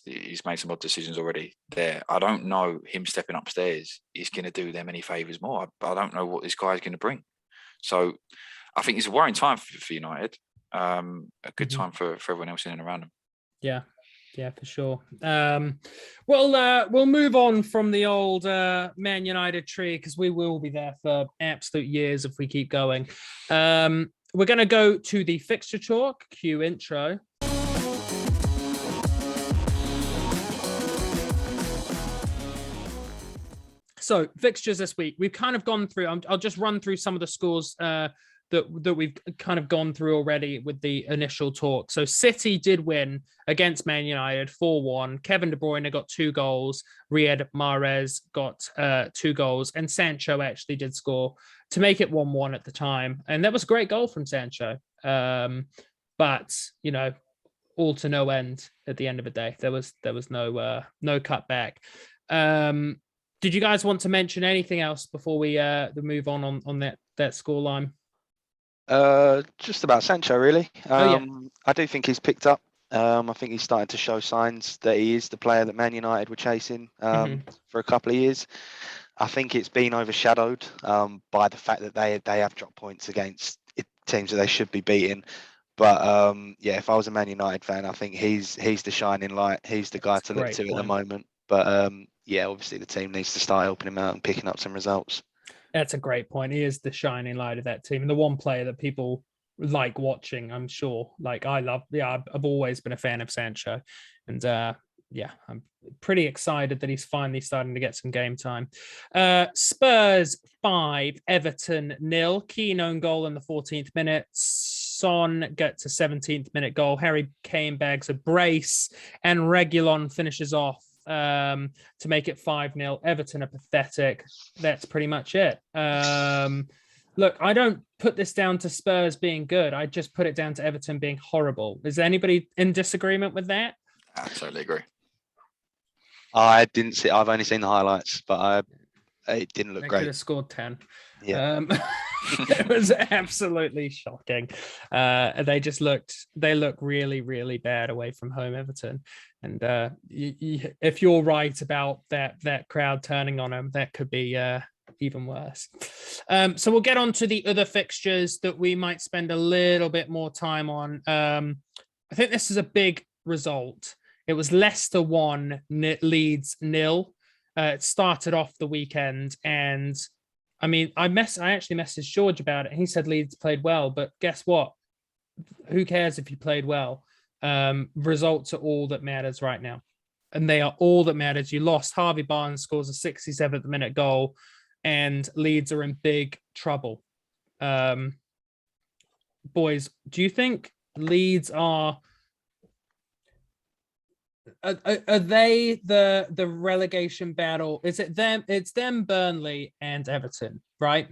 S2: he's made some odd decisions already there. I don't know him stepping upstairs is going to do them any favours more. I don't know what this guy is going to bring. So I think it's a worrying time for United. A good time for everyone else in and around them.
S1: Yeah, for sure. We'll move on from the old Man United tree because we will be there for absolute years if we keep going. We're going to go to the Fixture Talk. Cue intro. So fixtures this week, we've kind of gone through. I'll just run through some of the scores that we've kind of gone through already with the initial talk. So City did win against Man United 4-1. Kevin De Bruyne got 2 goals. Riyad Mahrez got 2 goals. And Sancho actually did score to make it 1-1 at the time. And that was a great goal from Sancho. But, you know, all to no end at the end of the day. There was no cutback. Did you guys want to mention anything else before we move on that scoreline?
S3: Just about Sancho, really.
S1: Yeah.
S3: I do think he's picked up. I think he's starting to show signs that he is the player that Man United were chasing for a couple of years. I think it's been overshadowed by the fact that they have dropped points against teams that they should be beating. But if I was a Man United fan, I think he's the shining light. He's the guy to look to at the moment. But obviously the team needs to start helping him out and picking up some results.
S1: That's a great point. He is the shining light of that team and the one player that people like watching, I'm sure. Like I've always been a fan of Sancho. And I'm pretty excited that he's finally starting to get some game time. Spurs 5, Everton 0. Kane own goal in the 14th minute. Son gets a 17th minute goal. Harry Kane bags a brace and Reguilon finishes off to make it 5-0. Everton are pathetic. That's pretty much it. Look, I don't put this down to Spurs being good. I just put it down to Everton being horrible. Is anybody in disagreement with that?
S2: I totally agree.
S3: I didn't see. I've only seen the highlights, but it didn't look great.
S1: Could have scored 10.
S3: Yeah.
S1: It was absolutely shocking. They look really, really bad away from home, Everton. And if you're right about that crowd turning on them, that could be even worse. So we'll get on to the other fixtures that we might spend a little bit more time on. I think this is a big result. It was Leicester 1, Leeds 0. It started off the weekend, and I mean, I actually messaged George about it. He said Leeds played well, but guess what? Who cares if you played well? Results are all that matters right now, and they are all that matters. You lost. Harvey Barnes scores a 67th minute goal, and Leeds are in big trouble. Boys, do you think Leeds are they the relegation battle? Is it them? It's them, Burnley and Everton, right?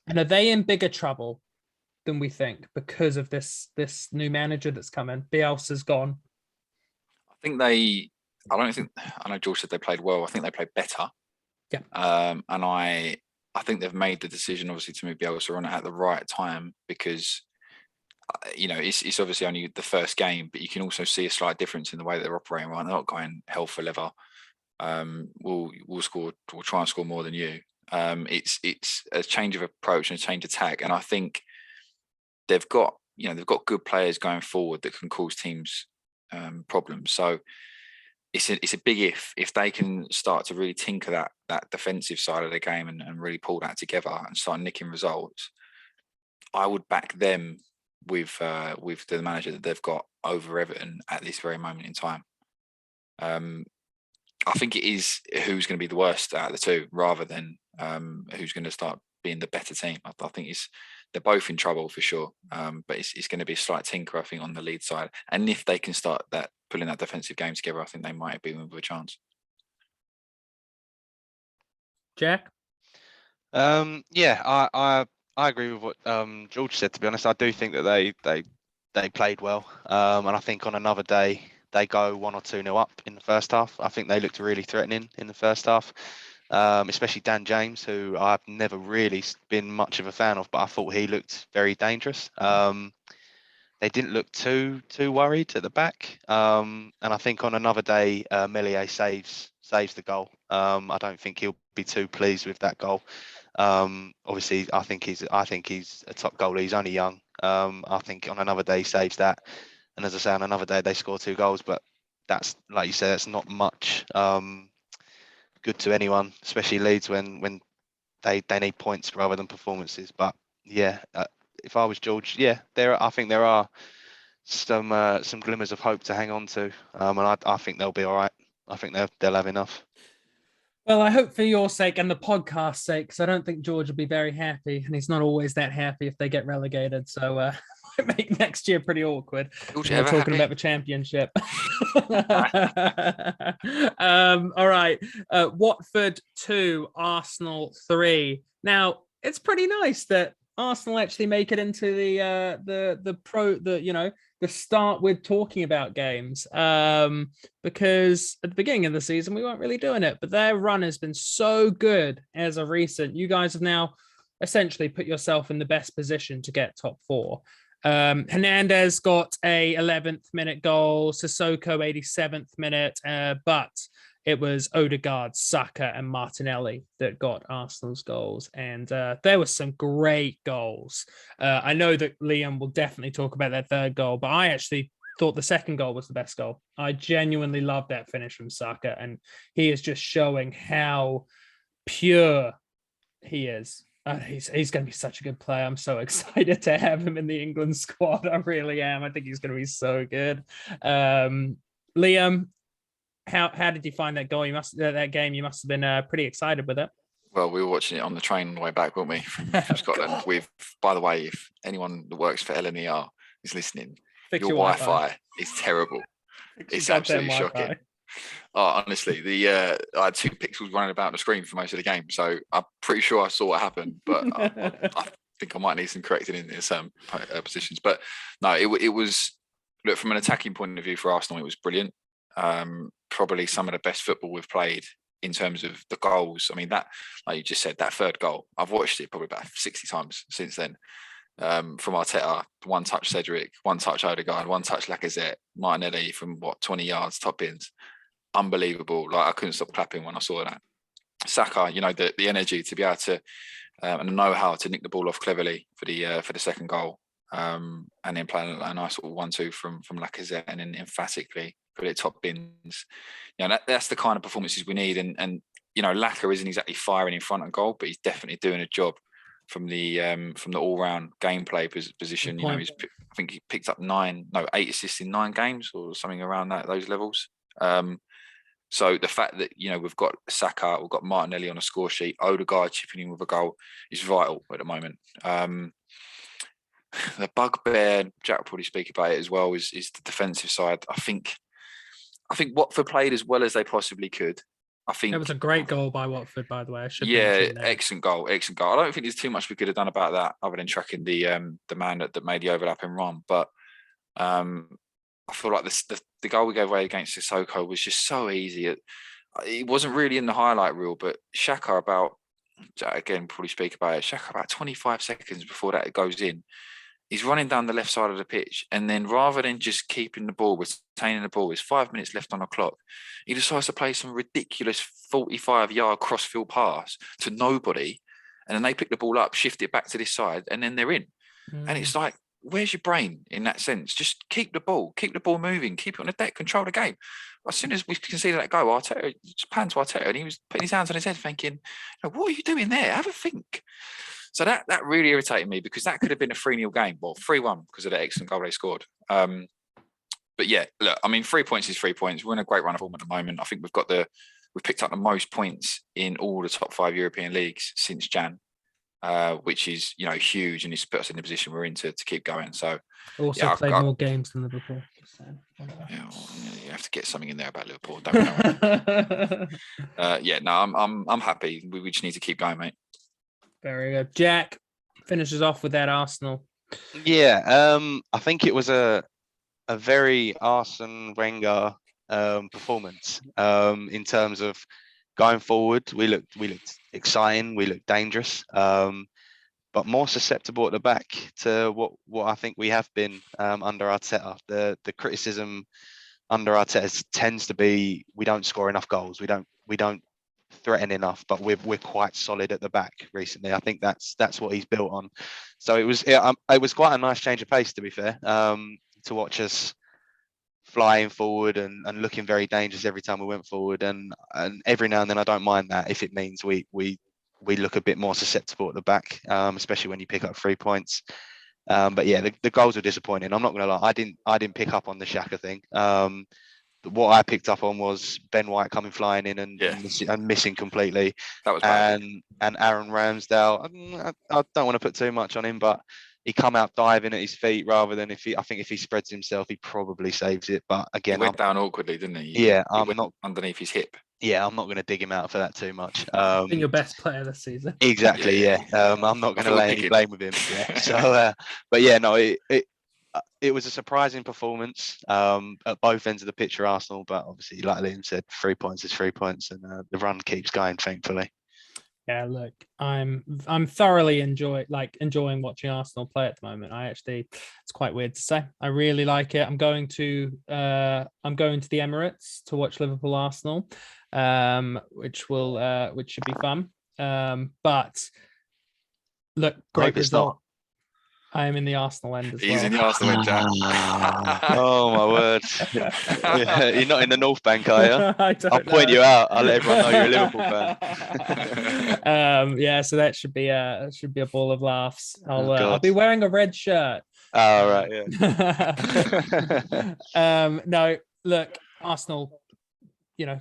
S1: And are they in bigger trouble than we think because of this new manager that's coming? Bielsa's gone.
S2: I know George said they played well. I think they played better.
S1: Yeah.
S2: And I think they've made the decision, obviously, to move Bielsa on at the right time because it's obviously only the first game, but you can also see a slight difference in the way that they're operating. Right, they're not going hell for leather. We'll try and score more than you. It's a change of approach and a change of tack, and I think they've got good players going forward that can cause teams problems. So it's a big if they can start to really tinker that defensive side of the game and really pull that together and start nicking results. I would back them with the manager that they've got over Everton at this very moment in time. I think it is who's going to be the worst out of the two rather than who's going to start being the better team. I think they're both in trouble for sure, but it's going to be a slight tinker, I think, on the lead side. And if they can start pulling that defensive game together, I think they might be with a chance.
S1: Jack?
S3: Yeah, I agree with what George said. To be honest, I do think that they played well, and I think on another day they go 1 or 2-0 up in the first half. I think they looked really threatening in the first half, especially Dan James, who I've never really been much of a fan of, but I thought he looked very dangerous. They didn't look too worried at the back, and I think on another day, Meslier saves the goal. I don't think he'll be too pleased with that goal. Obviously, I think he's a top goalie. He's only young. I think on another day he saves that, and as I say, on another day they score 2 goals. But that's, like you said, that's not much good to anyone, especially Leeds when they need points rather than performances. But yeah, if I was George, yeah, I think there are some glimmers of hope to hang on to, and I think they'll be all right. I think they'll have enough.
S1: Well, I hope for your sake and the podcast's sake, because I don't think George will be very happy, and he's not always that happy if they get relegated. So might make next year pretty awkward.
S2: George
S1: We're
S2: ever
S1: talking
S2: happy?
S1: about the championship. All right. Watford 2, Arsenal 3. Now, it's pretty nice that Arsenal actually make it into the start with talking about games, because at the beginning of the season we weren't really doing it, but their run has been so good as of recent. You guys have now essentially put yourself in the best position to get top 4. Hernandez got a 11th minute goal, Sissoko 87th minute, but it was Odegaard, Saka, and Martinelli that got Arsenal's goals. And there were some great goals. I know that Liam will definitely talk about that third goal, but I actually thought the second goal was the best goal. I genuinely loved that finish from Saka, and he is just showing how pure he is. He's going to be such a good player. I'm so excited to have him in the England squad. I really am. I think he's going to be so good. Liam, how did you find that goal? That game. You must have been pretty excited with it.
S2: Well, we were watching it on the train on the way back, weren't we, from Scotland? By the way, if anyone that works for LNER is listening, your Wi-Fi is terrible. It's absolutely shocking. Oh, honestly, I had 2 pixels running about the screen for most of the game, so I'm pretty sure I saw what happened. But I think I might need some correcting in certain positions. But no, it was, look, from an attacking point of view for Arsenal, it was brilliant. Probably some of the best football we've played in terms of the goals. I mean, that, like you just said, that third goal, I've watched it probably about 60 times since then. From Arteta, 1 touch Cedric, 1 touch Odegaard, 1 touch Lacazette, Martinelli from 20 yards, top bins. Unbelievable. Like, I couldn't stop clapping when I saw that. Saka, the energy to be able to and the know-how to nick the ball off cleverly for the second goal, and then play a nice little 1-2 from Lacazette, and then emphatically put it top bins. That's the kind of performances we need. And Laka isn't exactly firing in front of goal, but he's definitely doing a job from the all-round gameplay position. I think he picked up 8 assists in 9 games or something around those levels. So the fact that we've got Saka, we've got Martinelli on a score sheet, Odegaard chipping in with a goal is vital at the moment. The bugbear, Jack will probably speak about it as well, is the defensive side. I think Watford played as well as they possibly could. I think
S1: that was a great goal by Watford, by the way.
S2: Excellent goal. I don't think there's too much we could have done about that other than tracking the man that made the overlap and run. But I feel like the goal we gave away against Sissoko was just so easy. It wasn't really in the highlight reel, but Xhaka probably speak about it. Xhaka about 25 seconds before that it goes in, he's running down the left side of the pitch, and then rather than just keeping the ball, retaining the ball, there's 5 minutes left on the clock, he decides to play some ridiculous 45-yard crossfield pass to nobody, and then they pick the ball up, shift it back to this side, and then they're in. And it's like, where's your brain in that sense? Just keep the ball moving, keep it on the deck, control the game. As soon as we conceded that goal, Arteta just panned to Arteta, and he was putting his hands on his head thinking, what are you doing there? Have a think. So that really irritated me, because that could have been a 3-0 game. Well, 3-1 because of the excellent goal they scored. But yeah, look, I mean, 3 points is 3 points. We're in a great run of form at the moment. I think we've picked up the most points in all the top 5 European leagues since Jan. Which is huge, and it's put us in the position we're in to keep going. So
S1: also played more games than Liverpool.
S2: You have to get something in there about Liverpool, don't we? I'm happy. We just need to keep going, mate.
S1: Very good. Jack finishes off with that Arsenal.
S3: Yeah, I think it was a very Arsene Wenger performance in terms of going forward. We looked exciting, we looked dangerous, but more susceptible at the back to what I think we have been under Arteta. The criticism under Arteta tends to be we don't score enough goals, we don't threaten enough, but we're quite solid at the back recently. I think that's what he's built on. So it was quite a nice change of pace, to be fair, to watch us flying forward and looking very dangerous every time we went forward, and every now and then I don't mind that if it means we look a bit more susceptible at the back, especially when you pick up 3 points. But yeah, the goals were disappointing. I'm not going to lie, I didn't pick up on the Xhaka thing. What I picked up on was Ben White coming flying in and missing completely.
S2: That was bad.
S3: And Aaron Ramsdale, I don't want to put too much on him, but he come out diving at his feet rather than I think if he spreads himself, he probably saves it. But again,
S2: he went down awkwardly, didn't he?
S3: Yeah,
S2: he went not underneath his hip.
S3: Yeah, I'm not going to dig him out for that too much.
S1: Being your best player this season.
S3: Exactly. Yeah. I'm not going to lay any blame with him. Yeah. So, but yeah, no, it was a surprising performance at both ends of the pitch for Arsenal. But obviously, like Liam said, 3 points is 3 points, and the run keeps going, thankfully.
S1: Yeah, look, I'm thoroughly enjoying watching Arsenal play at the moment. It's quite weird to say. I really like it. I'm going to the Emirates to watch Liverpool Arsenal, which should be fun. But look, great result. I am in the Arsenal end as well.
S2: He's in the Arsenal end, Jack.
S3: Oh my word! You're not in the North Bank, are you? I'll point you out. I'll let everyone know you're a Liverpool
S1: fan. Yeah, so that should be a ball of laughs. I'll be wearing a red shirt.
S3: Oh right,
S1: yeah. No, look, Arsenal.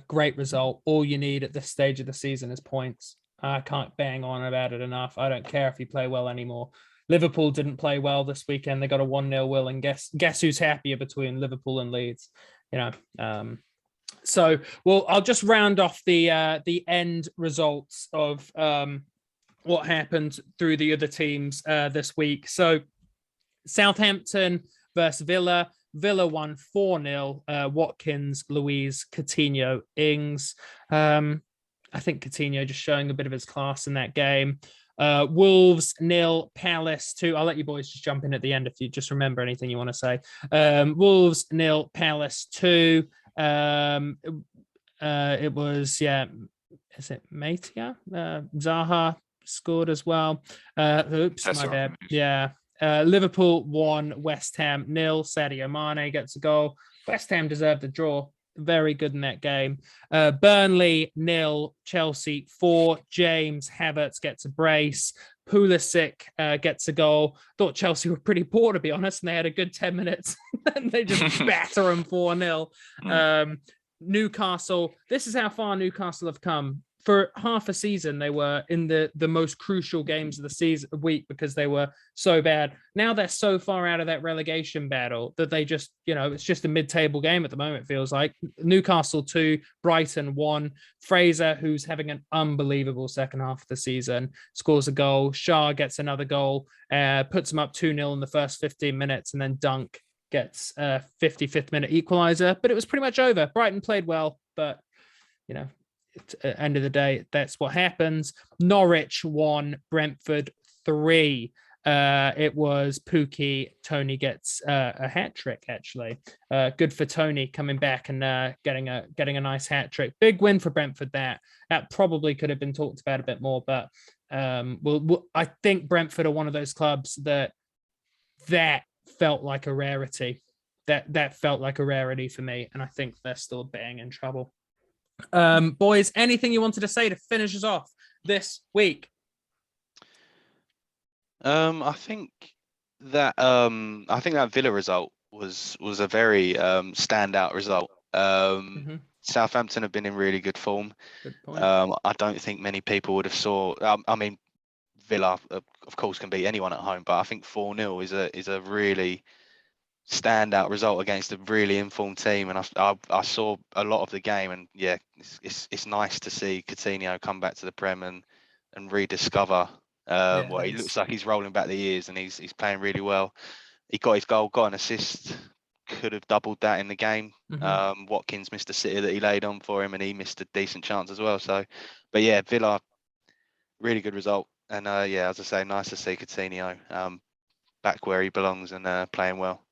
S1: Great result. All you need at this stage of the season is points. I can't bang on about it enough. I don't care if you play well anymore. Liverpool didn't play well this weekend. They got a 1-0 win, and guess who's happier between Liverpool and Leeds? So I'll just round off the end results of what happened through the other teams this week. So Southampton versus Villa. Villa won 4-0. Watkins, Luiz, Coutinho, Ings. I think Coutinho just showing a bit of his class in that game. Wolves 0, Palace 2. I'll let you boys just jump in at the end if you just remember anything you want to say. Wolves 0, Palace 2. It was, is it Matia? Zaha scored as well. Oops, that's my bad. Yeah. Liverpool 1, West Ham 0. Sadio Mane gets a goal. West Ham deserved a draw. Very good in that game. Burnley 0, Chelsea 4. James Havertz gets a brace. Pulisic gets a goal. Thought Chelsea were pretty poor, to be honest, and they had a good 10 minutes. And they just batter them 4-0. Newcastle. This is how far Newcastle have come. For half a season, they were in the most crucial games of the week because they were so bad. Now they're so far out of that relegation battle that they just, it's just a mid-table game at the moment, it feels like. Newcastle 2, Brighton 1. Fraser, who's having an unbelievable second half of the season, scores a goal. Shah gets another goal, puts them up 2-0 in the first 15 minutes, and then Dunk gets a 55th minute equaliser. But it was pretty much over. Brighton played well, but, at the end of the day, that's what happens. Norwich 1, Brentford 3. It was Pookie. Tony gets a hat trick, actually. Good for Tony coming back and getting a nice hat trick. Big win for Brentford. That probably could have been talked about a bit more, but I think Brentford are one of those clubs that felt like a rarity. That felt like a rarity for me, and I think they're still bang in trouble. Boys, anything you wanted to say to finish us off this week?
S3: I think that Villa result was a very standout result. Southampton have been in really good form.
S1: Good point.
S3: I don't think many people would have saw. Villa, of course, can beat anyone at home, but I think 4-0 is a really standout result against a really informed team, and I saw a lot of the game, and yeah, it's nice to see Coutinho come back to the Prem and rediscover Well, he looks like he's rolling back the years, and he's playing really well. He got his goal, got an assist, could have doubled that in the game. Watkins missed a sitter that he laid on for him, and he missed a decent chance as well. So, but yeah, Villa, really good result. And as I say, nice to see Coutinho back where he belongs and playing well.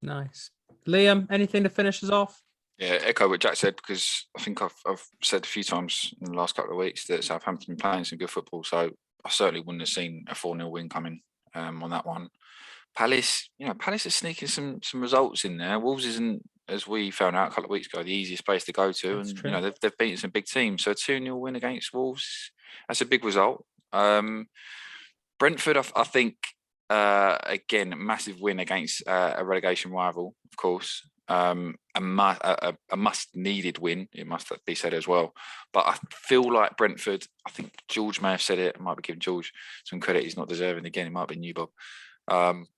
S1: Nice. Liam, anything to finish us off?
S2: Yeah, echo what Jack said, because I think I've said a few times in the last couple of weeks that Southampton playing some good football. So I certainly wouldn't have seen a 4-0 win coming on that one. Palace, Palace is sneaking some results in there. Wolves isn't, as we found out a couple of weeks ago, the easiest place to go to.
S1: That's
S2: and
S1: true.
S2: they've beaten some big teams. So a 2-0 win against Wolves, that's a big result. Brentford, I think, again, massive win against a relegation rival, of course. A must-needed win, it must be said as well. But I feel like Brentford, I think George may have said it, I might be giving George some credit, he's not deserving again, it might be new Bob.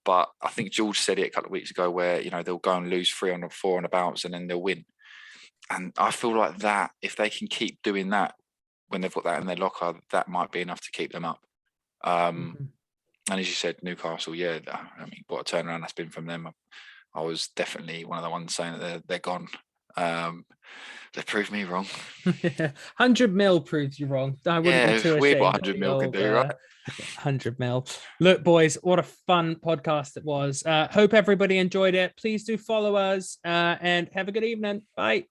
S2: But I think George said it a couple of weeks ago where, they'll go and lose 3 or 4 on a bounce and then they'll win. And I feel like that, if they can keep doing that when they've got that in their locker, that might be enough to keep them up. And as you said, Newcastle, what a turnaround that's been from them. I was definitely one of the ones saying that they're gone. They proved me wrong.
S1: 100 mil proves you wrong. I wouldn't be too ashamed.
S2: Weird what 100 mil can do, right?
S1: 100 mil. Look, boys, what a fun podcast it was. Hope everybody enjoyed it. Please do follow us and have a good evening. Bye.